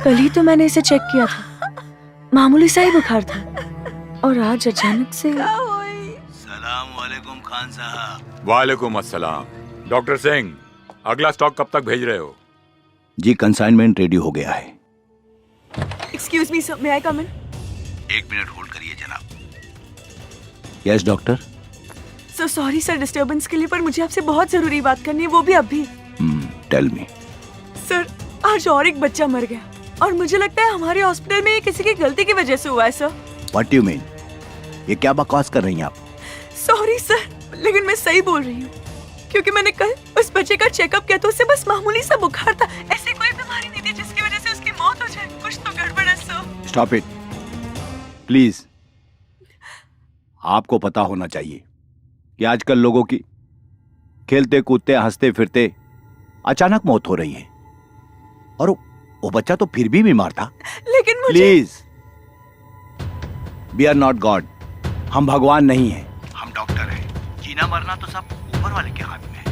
कल ही तो मैंने इसे चेक किया था, मामूली सा ही बुखार था, और आज अचानक से। सलाम वालेकुम खान साहब। वालेकुम अस्सलाम। डॉक्टर सिंह, अगला स्टॉक कब तक भेज रहे हो? जी कंसाइनमेंट रेडी हो गया है। एक्सक्यूज मी सर, मे आई कम इन? 1 मिनट होल्ड करिए जनाब। Yes doctor. So sorry sir disturbance के लिए, पर मुझे आपसे बहुत जरूरी बात करनी है, वो भी अभी। Tell me. सर आज और एक बच्चा मर गया, और मुझे लगता है हमारे हॉस्पिटल में ये किसी की गलती की वजह से हुआ है sir. What do you mean? ये क्या बकवास कर रही हैं आप? सॉरी सर, लेकिन मैं सही बोल रही हूँ, क्योंकि मैंने कल उस बच्चे का चेकअप किया तो उससे बस मामूली सा बुखार था, ऐसी कोई बीमारी नहीं थी जिसकी वजह से उसकी मौत हो जाए। कुछ तो गड़बड़ है सर। Stop it please. आपको पता होना चाहिए कि आजकल लोगों की खेलते कूदते हंसते फिरते अचानक मौत हो रही है, और वो बच्चा तो फिर भी बीमार था। लेकिन मुझे please, we are not God. हम भगवान नहीं हैं, हम डॉक्टर हैं। जीना मरना तो सब ऊपर वाले के हाथ में है।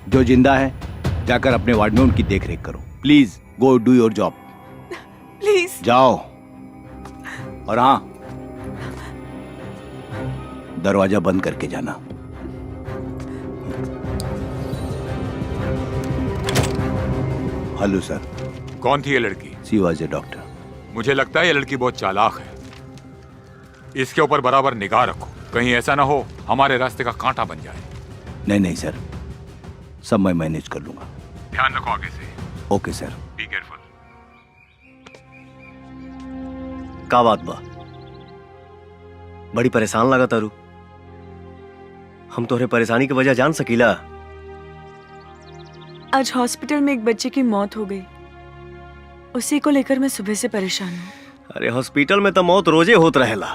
जो जिंदा है जाकर अपने वार्ड में उनकी देखरेख करो। Please go do your job. Please जाओ। और हाँ, दरवाजा बंद करके जाना। Hello sir. कौन थी ये लड़की? She was a doctor. मुझे लगता है ये लड़की बहुत चालाक है। इसके ऊपर बराबर निगाह रखो, कहीं ऐसा ना हो हमारे रास्ते का कांटा बन जाए। नहीं नहीं सर, सब मैं मैनेज कर लूंगा। ध्यान रखो आगे से। Okay sir. Be careful. का बात बा? बड़ी परेशान लगा तारू। हम तोहरे परेशानी की वजह जान सकीला? आज हॉस्पिटल में एक बच्चे की मौत हो गई, उसी को लेकर मैं सुबह से परेशान हूँ। अरे हॉस्पिटल में तो मौत रोजे होत रहेला,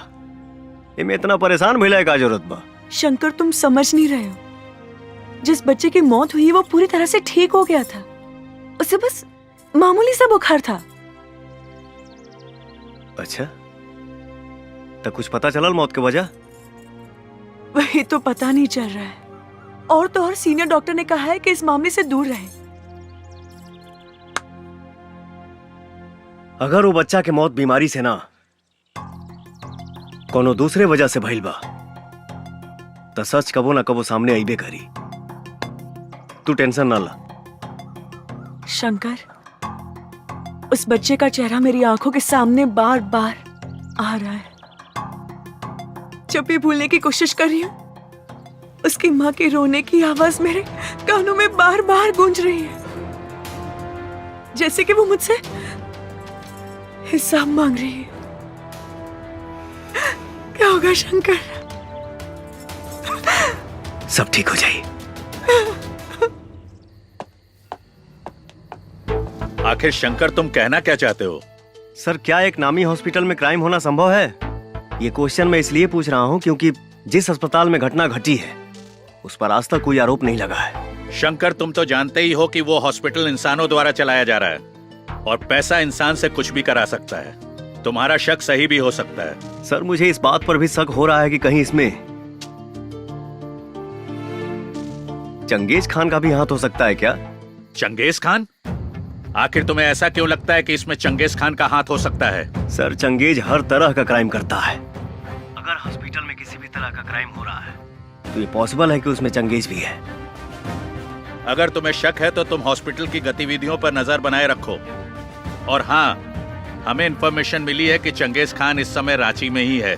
इमे इतना परेशान भइला का जरूरत बा? शंकर, तुम समझ नहीं रहे हो। जिस बच्चे की मौत हुई वो पूरी तरह से ठीक हो गया था, उसे बस मामूली सा बुखार था। अच्छा, तो कुछ पता चलल मौत की वजह? वही तो पता नहीं चल रहा है, और तो और सीनियर डॉक्टर ने कहा है कि इस मामले से दूर रहे। अगर वो बच्चा के मौत बीमारी से ना कोनो दूसरे वजह से भइल बा, तो सच कबो ना कबो सामने आईबे करी। तू टेंशन ना ला। शंकर, उस बच्चे का चेहरा मेरी आंखों के सामने बार बार आ रहा है। जब भी भूलने की कोशिश कर रही हूँ, उसकी माँ की रोने की आवाज मेरे कानों में बार बार गूंज रही है, जैसे कि वो मुझसे हिसाब मांग रही है। क्या होगा शंकर? सब ठीक हो जाए। आखिर शंकर, तुम कहना क्या चाहते हो? सर, क्या एक नामी हॉस्पिटल में क्राइम होना संभव है? ये क्वेश्चन मैं इसलिए पूछ रहा हूँ क्योंकि जिस अस्पताल में घटना घटी है उस पर आज तक कोई आरोप नहीं लगा है। शंकर, तुम तो जानते ही हो कि वो हॉस्पिटल इंसानों द्वारा चलाया जा रहा है, और पैसा इंसान से कुछ भी करा सकता है। तुम्हारा शक सही भी हो सकता है। सर, मुझे इस बात पर भी शक हो रहा है कि कहीं इसमें चंगेज खान का भी हाथ हो सकता है क्या? Genghis Khan? आखिर तुम्हें ऐसा क्यों लगता है कि इसमें चंगेज खान का हाथ हो सकता है? सर, चंगेज हर तरह का क्राइम करता है। अगर हॉस्पिटल में किसी भी तरह का क्राइम हो रहा है तो ये पॉसिबल है कि उसमें चंगेज भी है। अगर तुम्हें शक है तो तुम हॉस्पिटल की गतिविधियों पर नजर बनाए रखो। और हाँ, हमें इंफॉर्मेशन मिली है कि चंगेज खान इस समय रांची में ही है।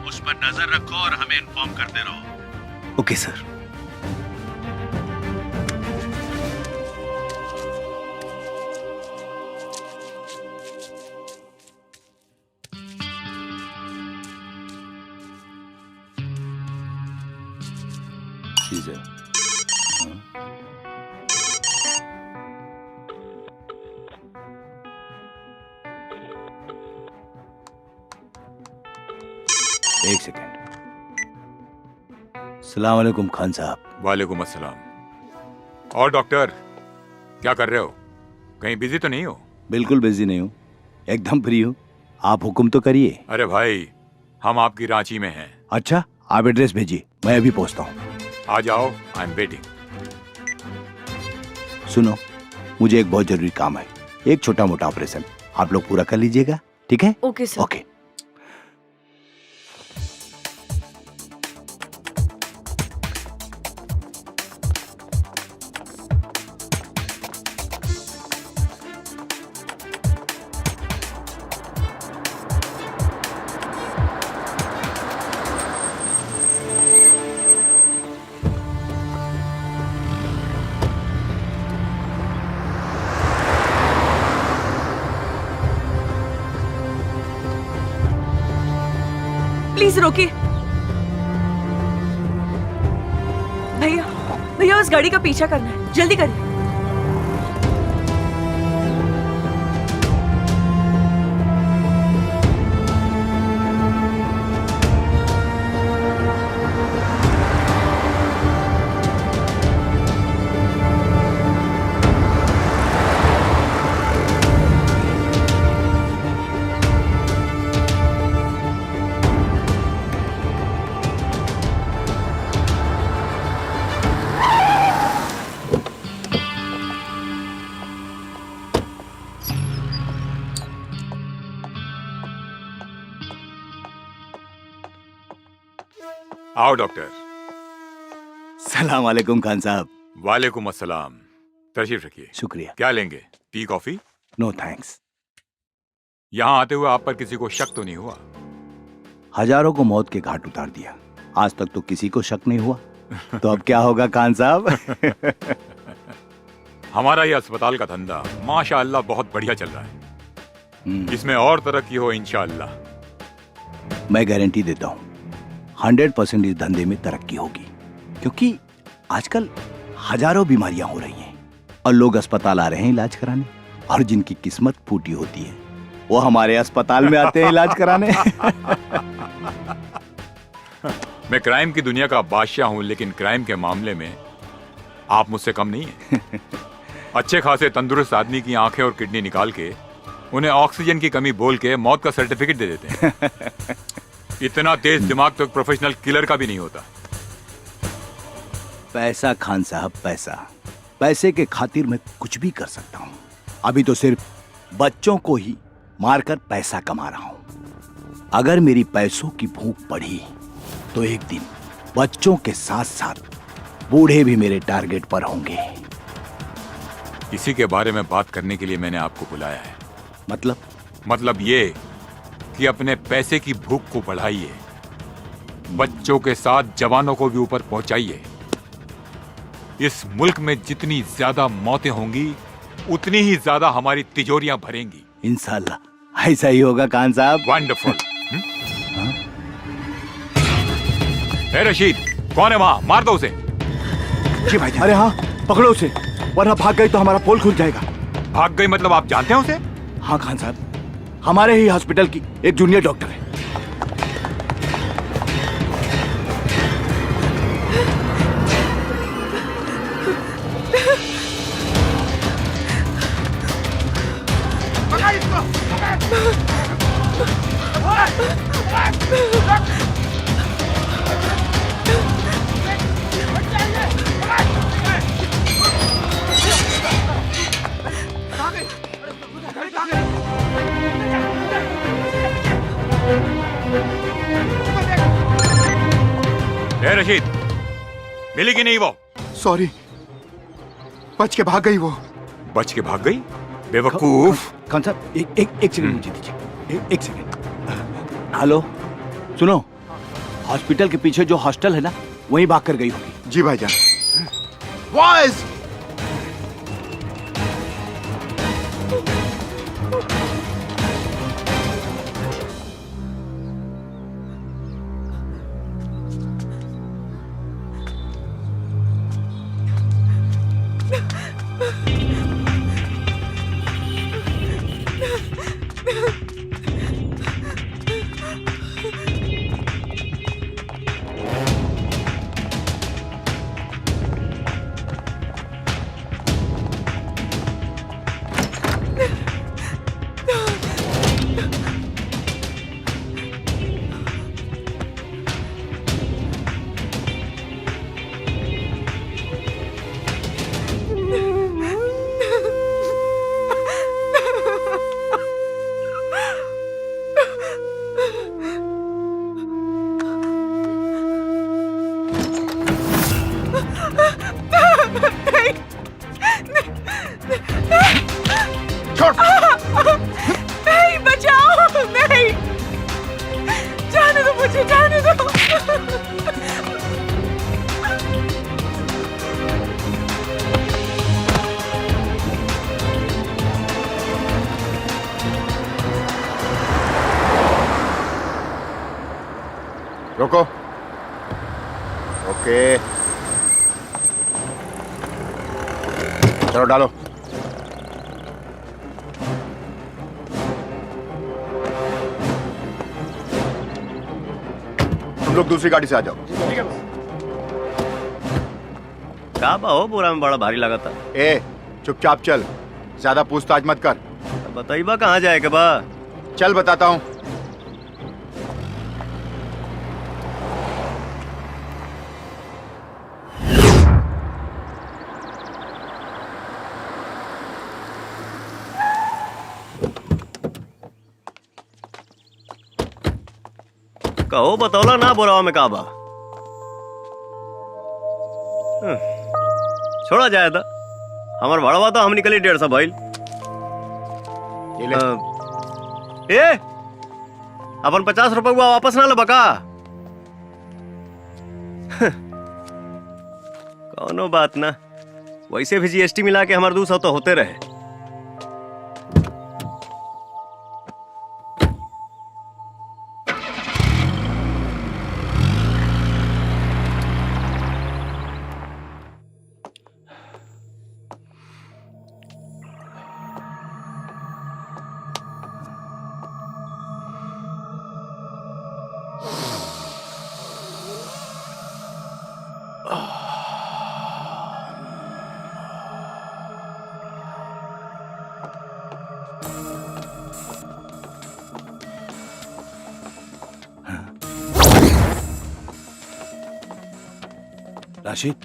उस पर नजर रखो और हमें इन्फॉर्म करते रहो। Okay sir. एक सेकेंड। अस्सलाम वालेकुम खान साहब। वालेकुम अस्सलाम। और डॉक्टर, क्या कर रहे हो? कहीं बिजी तो नहीं हो? बिल्कुल बिजी नहीं हूँ, एकदम फ्री हूँ। आप हुक्म तो करिए। अरे भाई, हम आपकी रांची में हैं। अच्छा, आप एड्रेस भेजिए, मैं अभी पहुँचता हूँ। आ जाओ, आई एम वेटिंग। सुनो, मुझे एक बहुत जरूरी काम है, एक छोटा मोटा ऑपरेशन, आप लोग पूरा कर लीजिएगा, ठीक है? Okay sir. ओके। प्लीज रोकिए। भैया, भैया उस गाड़ी का पीछा करना है, जल्दी करिए। आओ डॉक्टर। सलाम वालेकुम खान साहब। वालेकुम अस्सलाम। तशरीफ रखिए। शुक्रिया। क्या लेंगे, टी कॉफी? No thanks. यहाँ आते हुए आप पर किसी को शक तो नहीं हुआ? हजारों को मौत के घाट उतार दिया, आज तक तो किसी को शक नहीं हुआ, तो अब क्या होगा खान साहब? हमारा ये अस्पताल का धंधा माशाअल्लाह बहुत बढ़िया चल रहा है। इसमें और तरक्की हो इंशाअल्लाह। मैं गारंटी देता हूँ 100% इस धंधे में तरक्की होगी, क्योंकि आजकल हजारों बीमारियां हो रही हैं और लोग अस्पताल आ रहे हैं इलाज कराने, और जिनकी किस्मत फूटी होती है वो हमारे अस्पताल में आते हैं इलाज कराने। मैं क्राइम की दुनिया का बादशाह हूं, लेकिन क्राइम के मामले में आप मुझसे कम नहीं हैं। अच्छे खासे तंदुरुस्त आदमी की आंखें और किडनी निकाल के उन्हें ऑक्सीजन की कमी बोल के मौत का सर्टिफिकेट दे देते हैं। इतना तेज दिमाग तो एक प्रोफेशनल किलर का भी नहीं होता। पैसा खान साहब, पैसा, पैसे के खातिर मैं कुछ भी कर सकता हूँ। अभी तो सिर्फ बच्चों को ही मारकर पैसा कमा रहा हूँ। अगर मेरी पैसों की भूख बढ़ी तो एक दिन बच्चों के साथ साथ बूढ़े भी मेरे टारगेट पर होंगे। इसी के बारे में बात करने के लिए मैंने आपको बुलाया है। मतलब ये कि अपने पैसे की भूख को बढ़ाइए, बच्चों के साथ जवानों को भी ऊपर पहुंचाइए। इस मुल्क में जितनी ज्यादा मौतें होंगी उतनी ही ज्यादा हमारी तिजोरियां भरेंगी। इंशाल्लाह ऐसा ही होगा खान साहब। वंडरफुल। ए रशीद, कौन है वहां? मार दो उसे। जी भाई। अरे हाँ, पकड़ो उसे, वरना भाग गई तो हमारा पोल खुल जाएगा। भाग गई मतलब आप जानते हैं उसे? हाँ खान साहब, हमारे ही हॉस्पिटल की एक जूनियर डॉक्टर है। ए रशीद, मिली कि नहीं वो? सॉरी, बच के भाग गई वो। बच के भाग गई? बेवकूफ। खान साहब एक सेकंड मुझे दीजिए, एक सेकंड। हेलो, सुनो, हॉस्पिटल के पीछे जो हॉस्टल है ना, वहीं भाग कर गई होगी। जी भाईजान। बॉयज, रोको। ओके, चलो डालो। तुम लोग दूसरी गाड़ी से आ जाओ। का बा हो, बोरा में बड़ा भारी लगा था। ए, चुपचाप चल, ज्यादा पूछताछ मत कर। बताइबा कहाँ जाए के बा? चल बताता हूँ। कहो बतौला ना बोरावा में का बा। छोड़ा जाए था, हमार भाड़वा तो हम निकली 150 भाई। ए, अपन 50 रुपया वापस ना लबा का? कौनो बात ना, वैसे भी जीएसटी मिला के हमारे 200 तो होते रहे। राशिद,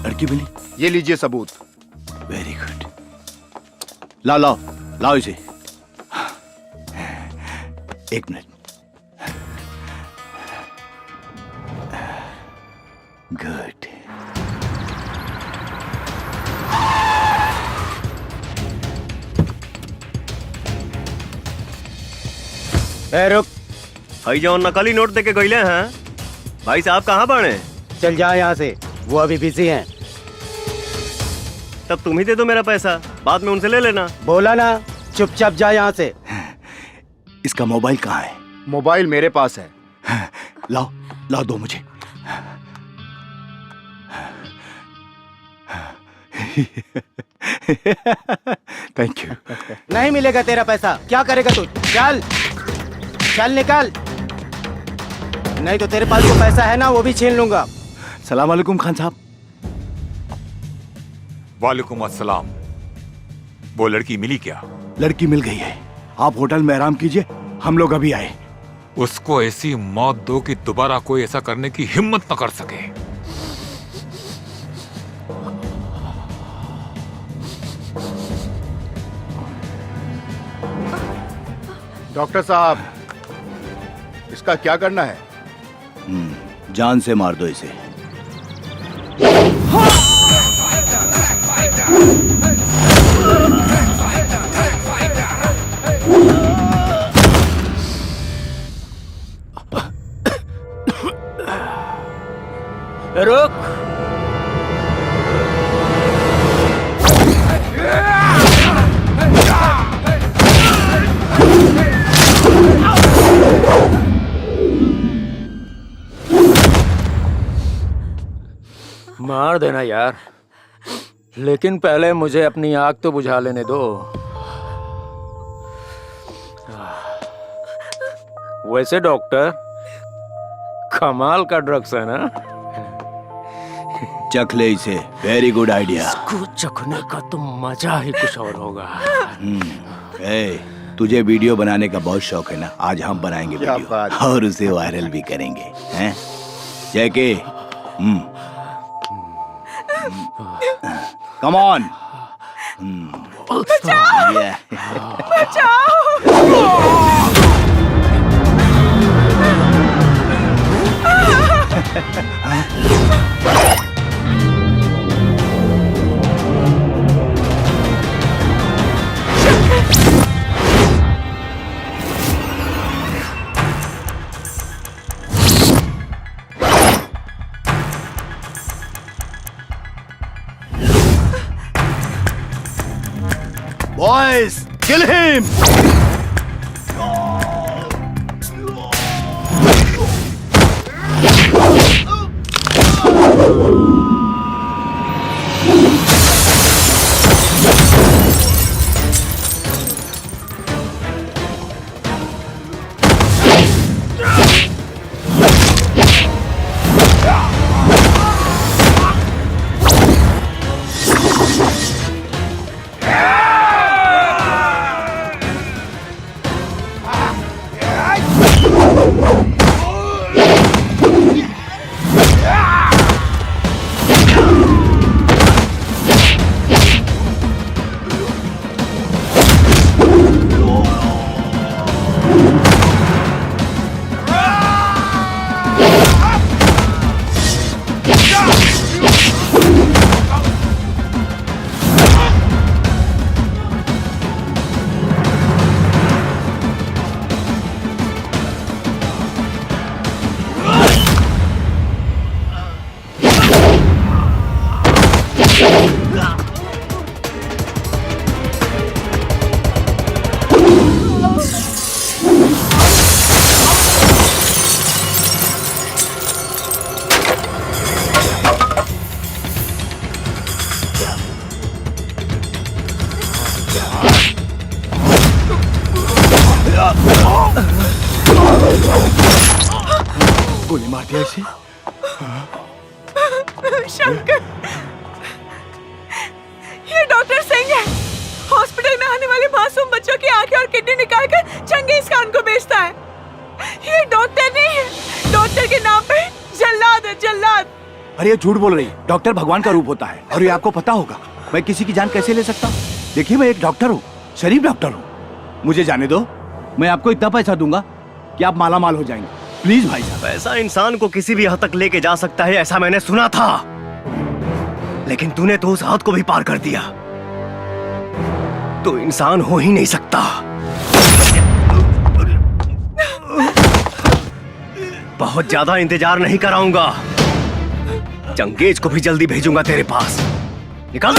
लड़की मिली? ये लीजिए सबूत। Very good. लाओ लाओ लाओ इसे। एक मिनट। गुड। रुक, भाई जो नकली नोट देके गईले हैं, भाई साहब कहाँ बने? चल जा यहाँ से, वो अभी बिजी हैं। तब तुम ही दे दो मेरा पैसा, बाद में उनसे ले लेना। बोला ना, चुपचाप जा यहाँ से। इसका मोबाइल कहाँ है? मोबाइल मेरे पास है। लाओ लाओ, दो मुझे। Thank you. नहीं मिलेगा तेरा पैसा, क्या करेगा तू? चल चल निकल, नहीं तो तेरे पास जो पैसा है ना वो भी छीन लूंगा। सलाम वालेकुम खान साहब। वालेकुम अस्सलाम। वो लड़की मिली क्या? लड़की मिल गई है, आप होटल में आराम कीजिए, हम लोग अभी आए। उसको ऐसी मौत दो कि दोबारा कोई ऐसा करने की हिम्मत न कर सके। डॉक्टर साहब, इसका क्या करना है? जान से मार दो इसे। रुक। मार देना यार, लेकिन पहले मुझे अपनी आग तो बुझा लेने दो। वैसे डॉक्टर, कमाल का ड्रग्स है ना? चख ले इसे, वेरी गुड आइडिया। इसको चखने का तो मजा ही कुछ और होगा। तुझे वीडियो बनाने का बहुत शौक है ना, आज हम बनाएंगे वीडियो और उसे वायरल भी करेंगे, हैं? जैके, कम ऑन। बचाओ! Boys, kill him! गोली मार दिया इसे। शंकर, ये डॉक्टर सिंह है। हॉस्पिटल में आने वाले मासूम बच्चों की आंखें और किडनी निकालकर चंगेज खान को बेचता है। ये डॉक्टर नहीं है, डॉक्टर के नाम पे जल्लाद है, जल्लाद। अरे ये झूठ बोल रही है। डॉक्टर भगवान का रूप होता है और ये आपको पता होगा। मैं किसी की जान कैसे ले सकता हूँ? देखिए मैं एक डॉक्टर हूँ, शरीफ डॉक्टर हूँ। मुझे जाने दो, मैं आपको इतना पैसा दूंगा कि आप माला माल हो जाएंगे। प्लीज भाई साहब। पैसा इंसान को किसी भी हद तक लेके जा सकता है, ऐसा मैंने सुना था, लेकिन तूने तो उस हद को भी पार कर दिया। तो इंसान हो ही नहीं सकता। बहुत ज्यादा इंतजार नहीं कराऊंगा। चंगेज को भी जल्दी भेजूंगा तेरे पास। निकाल।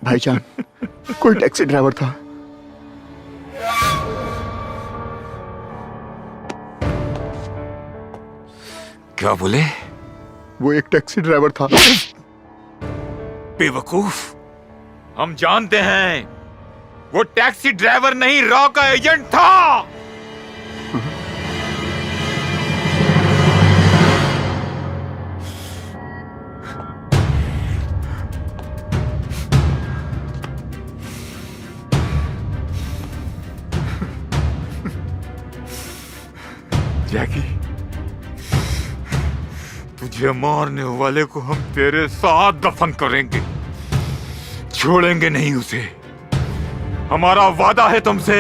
भाईजान, कोई टैक्सी ड्राइवर था। क्या बोले? वो एक टैक्सी ड्राइवर था। बेवकूफ, हम जानते हैं वो टैक्सी ड्राइवर नहीं, रॉ का एजेंट था। जैकी, तुझे मारने वाले को हम तेरे साथ दफन करेंगे, छोड़ेंगे नहीं उसे। हमारा वादा है तुमसे।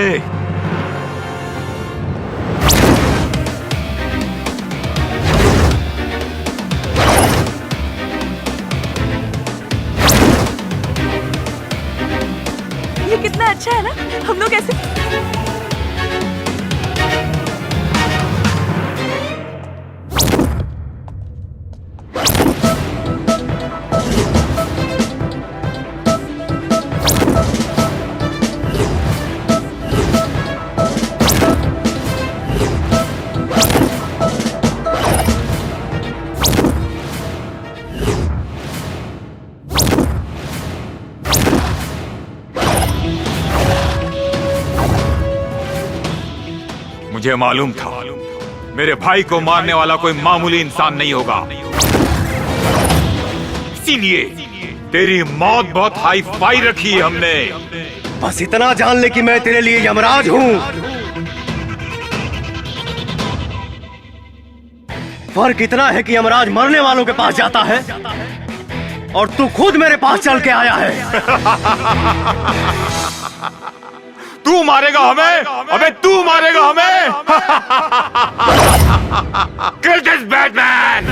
ये कितना अच्छा है ना, हम लोग ऐसे। मुझे मालूम था मेरे भाई को मारने वाला कोई मामूली इंसान नहीं होगा, इसीलिए तेरी मौत बहुत हाई फाई रखी है हमने। बस इतना जान ले कि मैं तेरे लिए यमराज हूं। फर्क इतना है कि यमराज मरने वालों के पास जाता है और तू खुद मेरे पास चल के आया है। तू मारेगा हमें? अबे तू मारेगा हमें? किल दिस बैटमैन!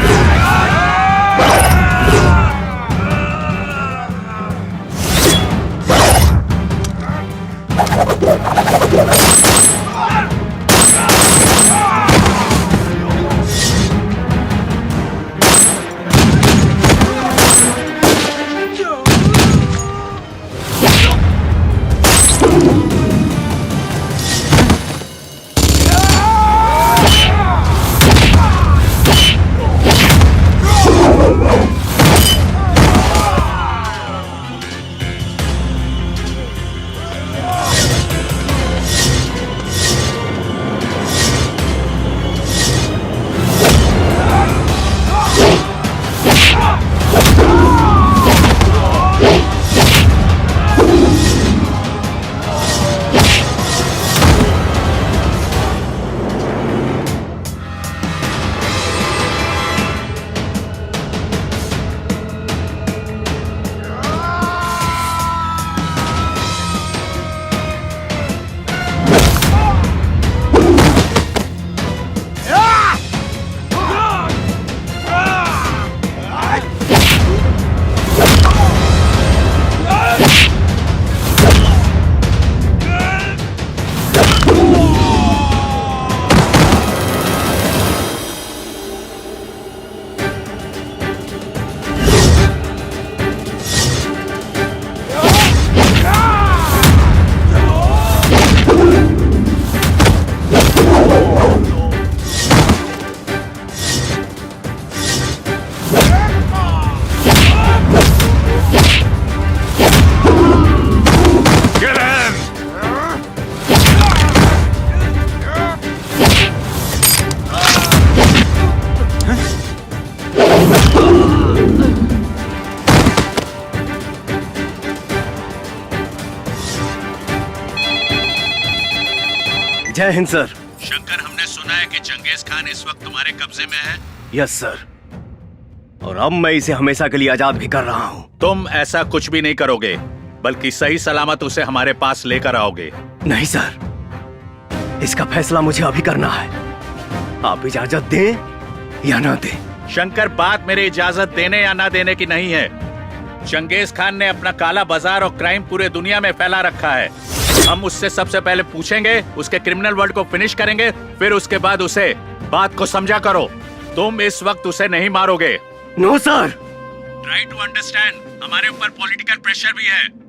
जय हिंद सर। शंकर, हमने सुना है कि चंगेज खान इस वक्त तुम्हारे कब्जे में है। यस सर, और अब मैं इसे हमेशा के लिए आजाद भी कर रहा हूँ। तुम ऐसा कुछ भी नहीं करोगे, बल्कि सही सलामत उसे हमारे पास लेकर आओगे। नहीं सर, इसका फैसला मुझे अभी करना है। आप इजाजत दें या ना दें। शंकर, बात मेरी इजाजत देने या ना देने की नहीं है। चंगेज खान ने अपना काला बाजार और क्राइम पूरे दुनिया में फैला रखा है। हम उससे सबसे पहले पूछेंगे, उसके क्रिमिनल वर्ल्ड को फिनिश करेंगे, फिर उसके बाद उसे बात को समझा करो। तुम इस वक्त उसे नहीं मारोगे। No sir. Try to understand, हमारे ऊपर पॉलिटिकल प्रेशर भी है।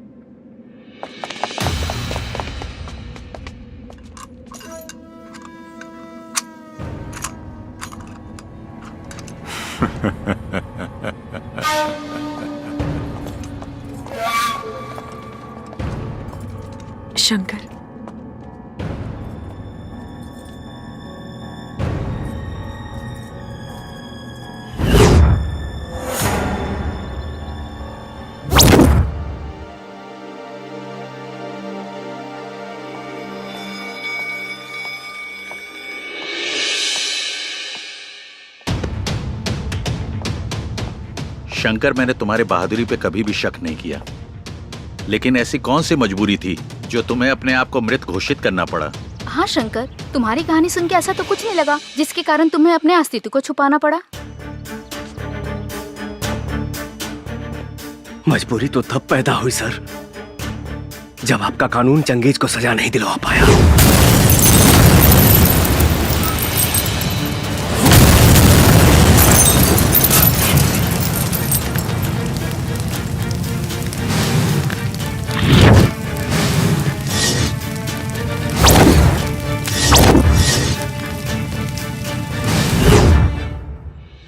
शंकर, शंकर, मैंने तुम्हारे बहादुरी पे कभी भी शक नहीं किया, लेकिन ऐसी कौन सी मजबूरी थी जो तुम्हें अपने आप को मृत घोषित करना पड़ा? हाँ शंकर, तुम्हारी कहानी सुन के ऐसा तो कुछ नहीं लगा जिसके कारण तुम्हें अपने अस्तित्व को छुपाना पड़ा। मजबूरी तो तब पैदा हुई सर, जब आपका कानून चंगेज को सजा नहीं दिलवा पाया।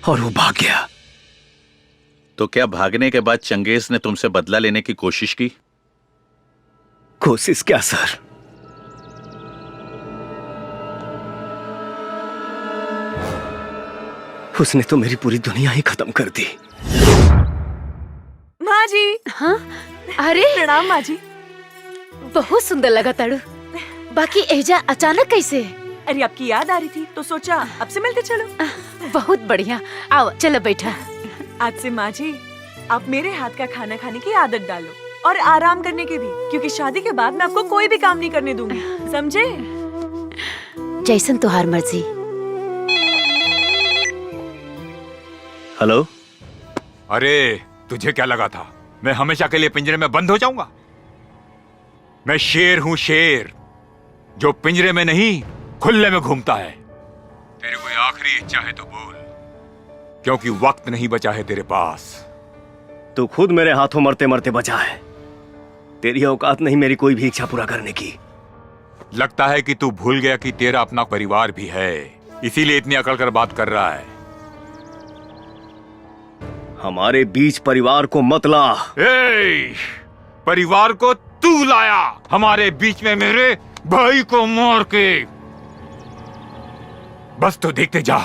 और वो भाग गया। तो क्या भागने के बाद चंगेज ने तुमसे बदला लेने की कोशिश की? कोशिश क्या सर, उसने तो मेरी पूरी दुनिया ही खत्म कर दी। माँ जी। हाँ, अरे प्रणाम माँ जी। बहुत सुंदर लगा ताड़ू। बाकी एजा अचानक कैसे? अरे आपकी याद आ रही थी तो सोचा अब से मिलते चलो। बहुत बढ़िया, आओ चलो बैठा। आज से माँ जी आप मेरे हाथ का खाना खाने की आदत डालो और आराम करने के भी, क्योंकि शादी के बाद मैं आपको कोई भी काम नहीं करने दूंगी, समझे? जैसन तुहार मर्जी। हेलो। अरे तुझे क्या लगा था मैं हमेशा के लिए पिंजरे में बंद हो जाऊंगा? मैं शेर हूं, शेर जो पिंजरे में नहीं खुले में घूमता है। तेरी कोई आखिरी इच्छा है तो बोल, क्योंकि वक्त नहीं बचा है तेरे पास। तू खुद मेरे हाथों मरते मरते बचा है। तेरी औकात नहीं मेरी कोई भी इच्छा पूरा करने की। लगता है कि तू भूल गया कि तेरा अपना परिवार भी है, इसीलिए इतनी अकड़ कर बात कर रहा है। हमारे बीच परिवार को मत ला। परिवार को तू लाया हमारे बीच में, मेरे भाई को मार के। बस तो देखते जा।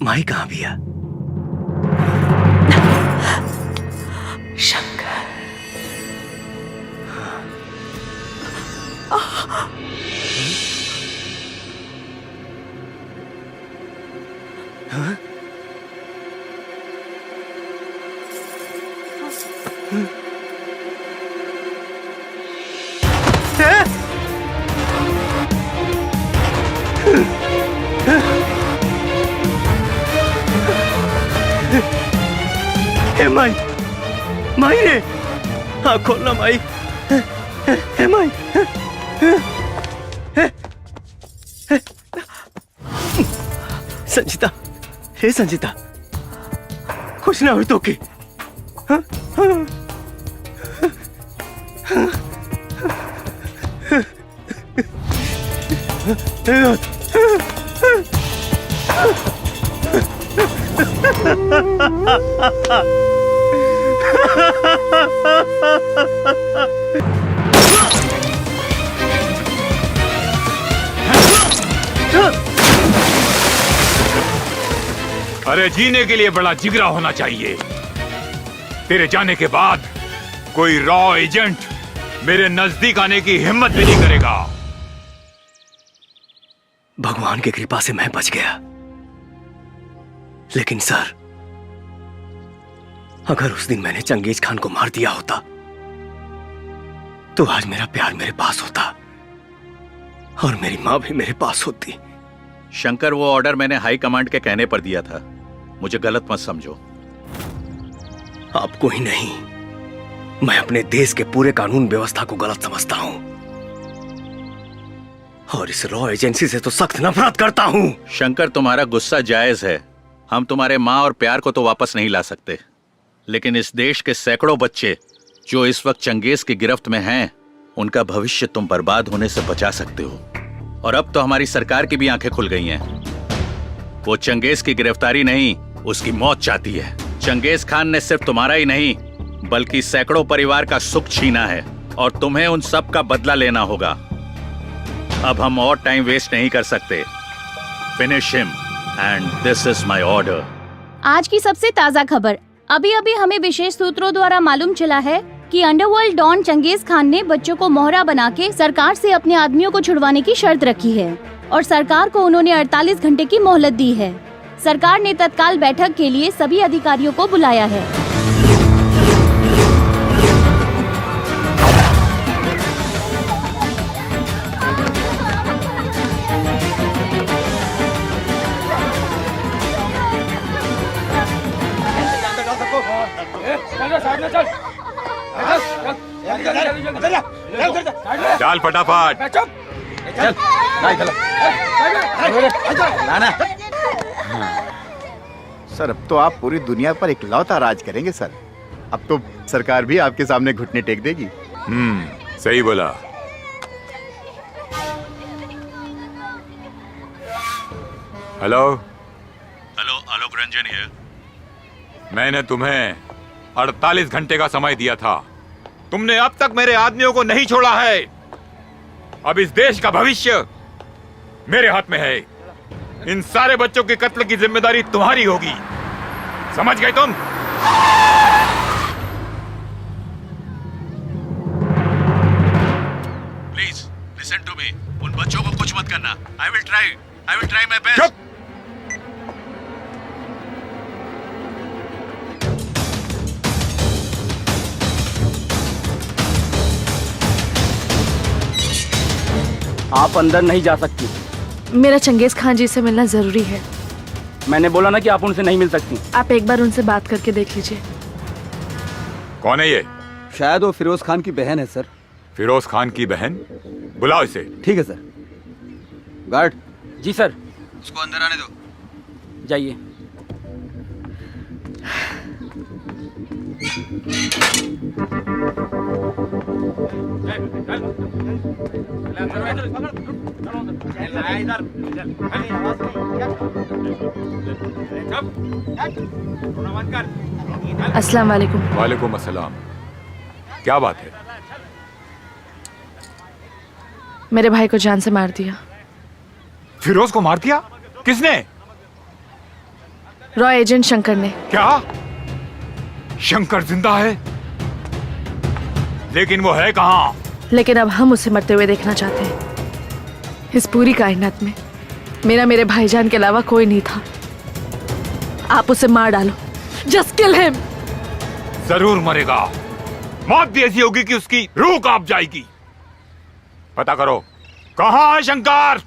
माई कहाँ भी है? शंकर। हाँ? हे माई, माई रे, हाँ खोलना माई। हे माई, संजीता, हे संजीता, कुछ ना हुई तो की। अरे जीने के लिए बड़ा जिगरा होना चाहिए। तेरे जाने के बाद कोई रॉ एजेंट मेरे नजदीक आने की हिम्मत भी नहीं करेगा। भगवान की कृपा से मैं बच गया, लेकिन सर, अगर उस दिन मैंने चंगेज खान को मार दिया होता तो आज मेरा प्यार मेरे पास होता और मेरी मां भी मेरे पास होती। शंकर, वो ऑर्डर मैंने हाई कमांड के कहने पर दिया था, मुझे गलत मत समझो। आपको ही नहीं, मैं अपने देश के पूरे कानून व्यवस्था को गलत समझता हूं और इस रॉ एजेंसी से तो सख्त नफरत करता हूं। शंकर, तुम्हारा गुस्सा जायज है। हम तुम्हारे माँ और प्यार को तो वापस नहीं ला सकते, लेकिन इस देश के सैकड़ों बच्चे जो इस वक्त चंगेज की गिरफ्त में हैं, उनका भविष्य तुम बर्बाद होने से बचा सकते हो। और अब तो हमारी सरकार की भी आंखें खुल गई हैं। वो चंगेज की गिरफ्तारी नहीं, उसकी मौत चाहती है। चंगेज खान ने सिर्फ तुम्हारा ही नहीं बल्कि सैकड़ों परिवार का सुख छीना है और तुम्हें उन सब का बदला लेना होगा। अब हम और टाइम वेस्ट नहीं कर सकते। Finish him and this is my order. आज की सबसे ताज़ा खबर। अभी अभी हमें विशेष सूत्रों द्वारा मालूम चला है कि अंडरवर्ल्ड डॉन चंगेज खान ने बच्चों को मोहरा बना के सरकार से अपने आदमियों को छुड़वाने की शर्त रखी है और सरकार को उन्होंने 48 घंटे की मोहलत दी है। सरकार ने तत्काल बैठक के लिए सभी अधिकारियों को बुलाया है। चल फटाफट। चल, सर अब तो आप पूरी दुनिया पर इकलौता राज करेंगे सर। अब तो सरकार भी आपके सामने घुटने टेक देगी। सही बोला। Hello hello, Alok Ranjan here. मैंने तुम्हें 48 घंटे का समय दिया था, तुमने अब तक मेरे आदमियों को नहीं छोड़ा है। अब इस देश का भविष्य मेरे हाथ में है। इन सारे बच्चों के कत्ल की जिम्मेदारी तुम्हारी होगी, समझ गए तुम? Please listen to me. उन बच्चों को कुछ मत करना। I will try my best. आप अंदर नहीं जा सकती। मेरा चंगेज खान जी से मिलना जरूरी है। मैंने बोला ना कि आप उनसे नहीं मिल सकती। आप एक बार उनसे बात करके देख लीजिए। कौन है ये? शायद वो फिरोज खान की बहन है सर। फिरोज खान की बहन? बुलाओ इसे। ठीक है सर। गार्ड। जी सर। उसको अंदर आने दो। जाइए। अस्सलाम वालेकुम। वालेकुम अस्सलाम। क्या बात है? मेरे भाई को जान से मार दिया। फिरोज को मार दिया? किसने? रॉय एजेंट शंकर ने। क्या? शंकर जिंदा है? लेकिन वो है कहाँ? लेकिन अब हम उसे मरते हुए देखना चाहते हैं। इस पूरी कायनात में मेरे भाईजान के अलावा कोई नहीं था। आप उसे मार डालो। Just kill him. जरूर मरेगा। मौत भी ऐसी होगी कि उसकी रूह कांप जाएगी। पता करो कहाँ है शंकर?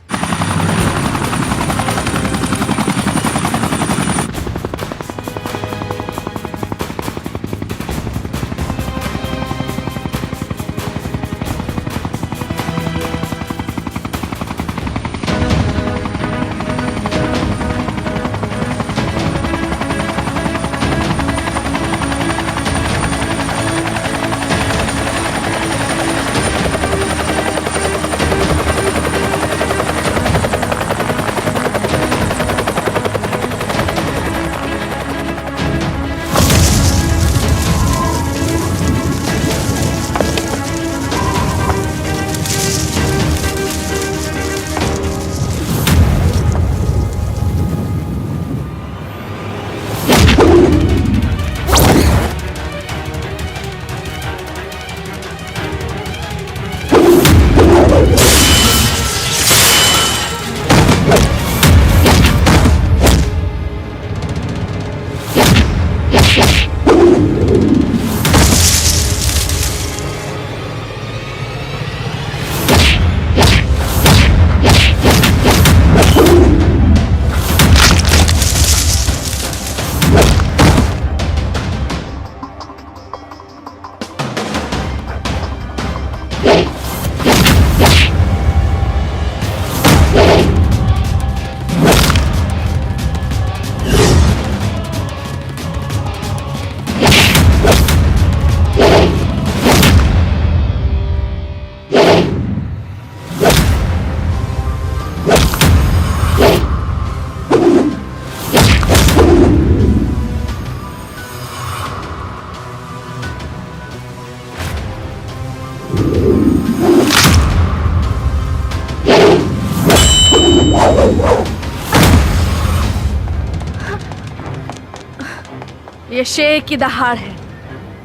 ये शेर की दहाड़ है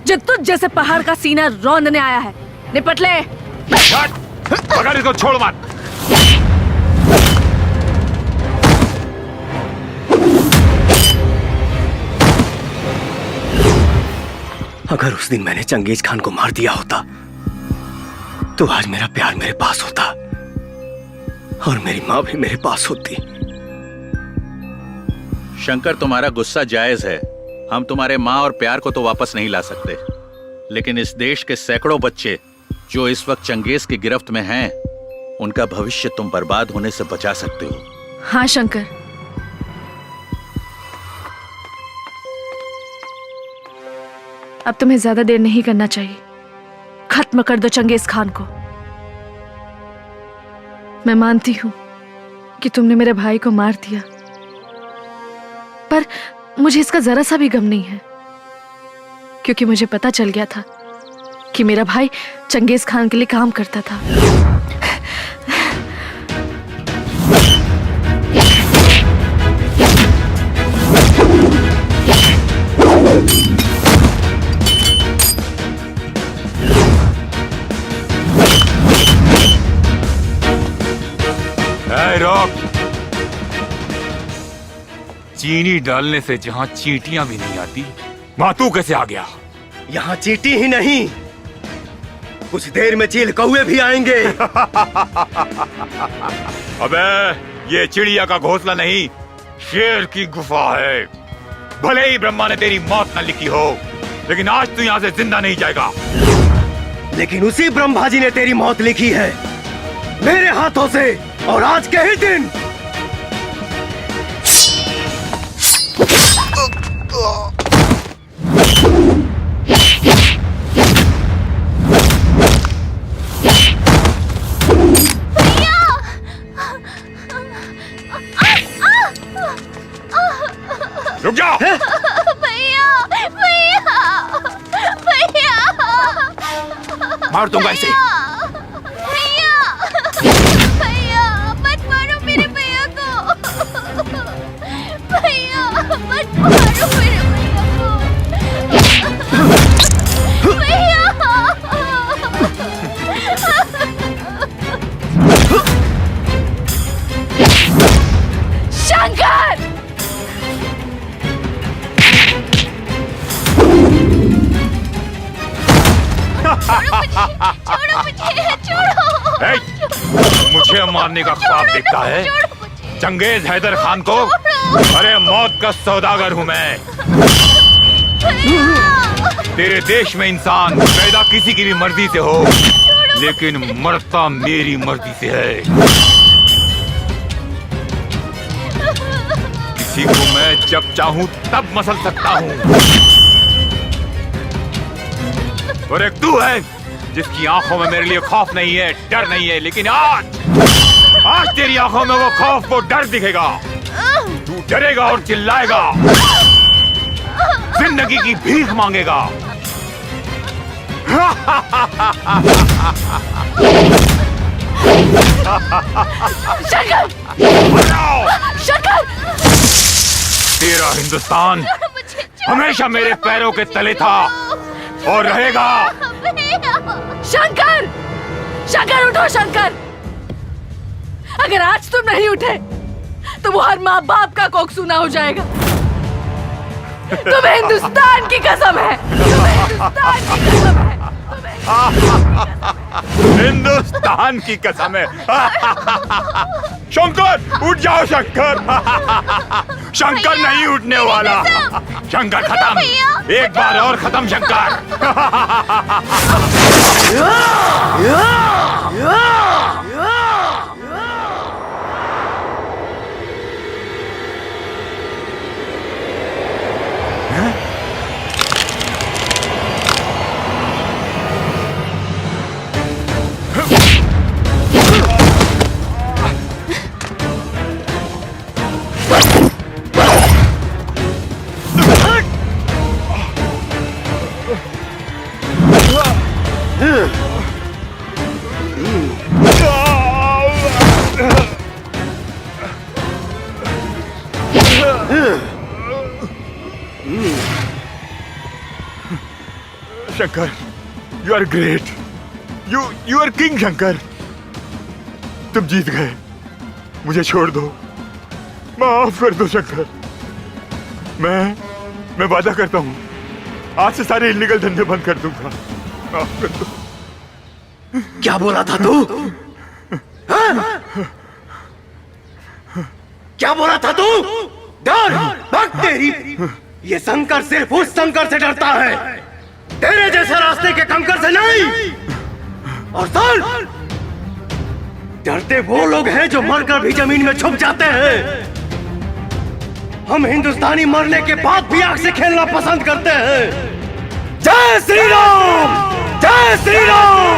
जो तुझ जैसे पहाड़ का सीना रौंदने आया है। निपट ले। पकड़ इसको, छोड़ मत। अगर उस दिन मैंने चंगेज खान को मार दिया होता तो आज मेरा प्यार मेरे पास होता और मेरी माँ भी मेरे पास होती। शंकर, तुम्हारा गुस्सा जायज है। हम तुम्हारे माँ और प्यार को तो वापस नहीं ला सकते, लेकिन इस देश के सैकड़ों बच्चे जो इस वक्त चंगेज की गिरफ्त में हैं, उनका भविष्य तुम बर्बाद होने से बचा सकते हो। हाँ शंकर, अब तुम्हें ज्यादा देर नहीं करना चाहिए। खत्म कर दो चंगेज खान को। मैं मानती हूं कि तुमने मेरे भाई को मार दिया, पर मुझे इसका जरा सा भी गम नहीं है, क्योंकि मुझे पता चल गया था कि मेरा भाई चंगेज खान के लिए काम करता था। रोक। चीनी डालने से जहाँ चींटियां भी नहीं आती, वहां तू कैसे आ गया? यहाँ चींटी ही नहीं, कुछ देर में चील कौवे भी आएंगे। अबे ये चिड़िया का घोंसला नहीं, शेर की गुफा है। भले ही ब्रह्मा ने तेरी मौत न लिखी हो, लेकिन आज तू यहाँ से जिंदा नहीं जाएगा। लेकिन उसी ब्रह्मा जी ने तेरी मौत लिखी है मेरे हाथों से, और आज के ही दिन। रुक जा। भैया भैया भैया, मार दूंगा इसे। भैया भैया मत मारो मेरे भैया को। भैया मत मारो मेरे भैया को। भैया शंकर, छोड़ो मुझे, छोड़ो। मुझे मारने का ख्वाब देखता है? चंगेज हैदर खान को? अरे मौत का सौदागर हूँ मैं। तेरे देश में इंसान पैदा किसी की भी मर्जी से हो, लेकिन मरता मेरी मर्जी से है। किसी को मैं जब चाहूं तब मसल सकता हूँ, और एक तू है जिसकी आंखों में मेरे लिए खौफ नहीं है, डर नहीं है, लेकिन आज तेरी आंखों में वो खौफ, वो डर दिखेगा। तू डरेगा और चिल्लाएगा, जिंदगी की भीख मांगेगा। शंकर! शंकर! तेरा हिंदुस्तान हमेशा मेरे पैरों के तले था और रहेगा। शंकर! शंकर उठो शंकर! अगर आज तुम नहीं उठे तो वो हर माँ बाप का कोख सूना हो जाएगा। तुम्हें हिंदुस्तान की कसम है, तुम्हें हिंदुस्तान की कसम है, हिंदुस्तान की कसम है। शंकर उठ जाओ शंकर। शंकर नहीं उठने वाला। शंकर खत्म, एक बार और खत्म Shankar. Shankar, you are great, you are king Shankar. तुम जीत गए, मुझे छोड़ दो, माफ कर दो शंकर। मैं वादा करता हूँ आज से सारे इलीगल धंधे बंद कर दूंगा। माफ कर दो। क्या बोला था तू? क्या बोला था तू? डर भक्त तेरी। ये शंकर सिर्फ उस शंकर से डरता है, तेरे जैसे रास्ते के कंकर से नहीं। और सुन, डरते वो लोग हैं जो मरकर भी जमीन में छुप जाते हैं। हम हिंदुस्तानी मरने के बाद भी आग से खेलना पसंद करते हैं। जय श्री राम, जय श्री राम।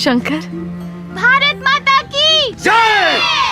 शंकर, भारत माता की जय।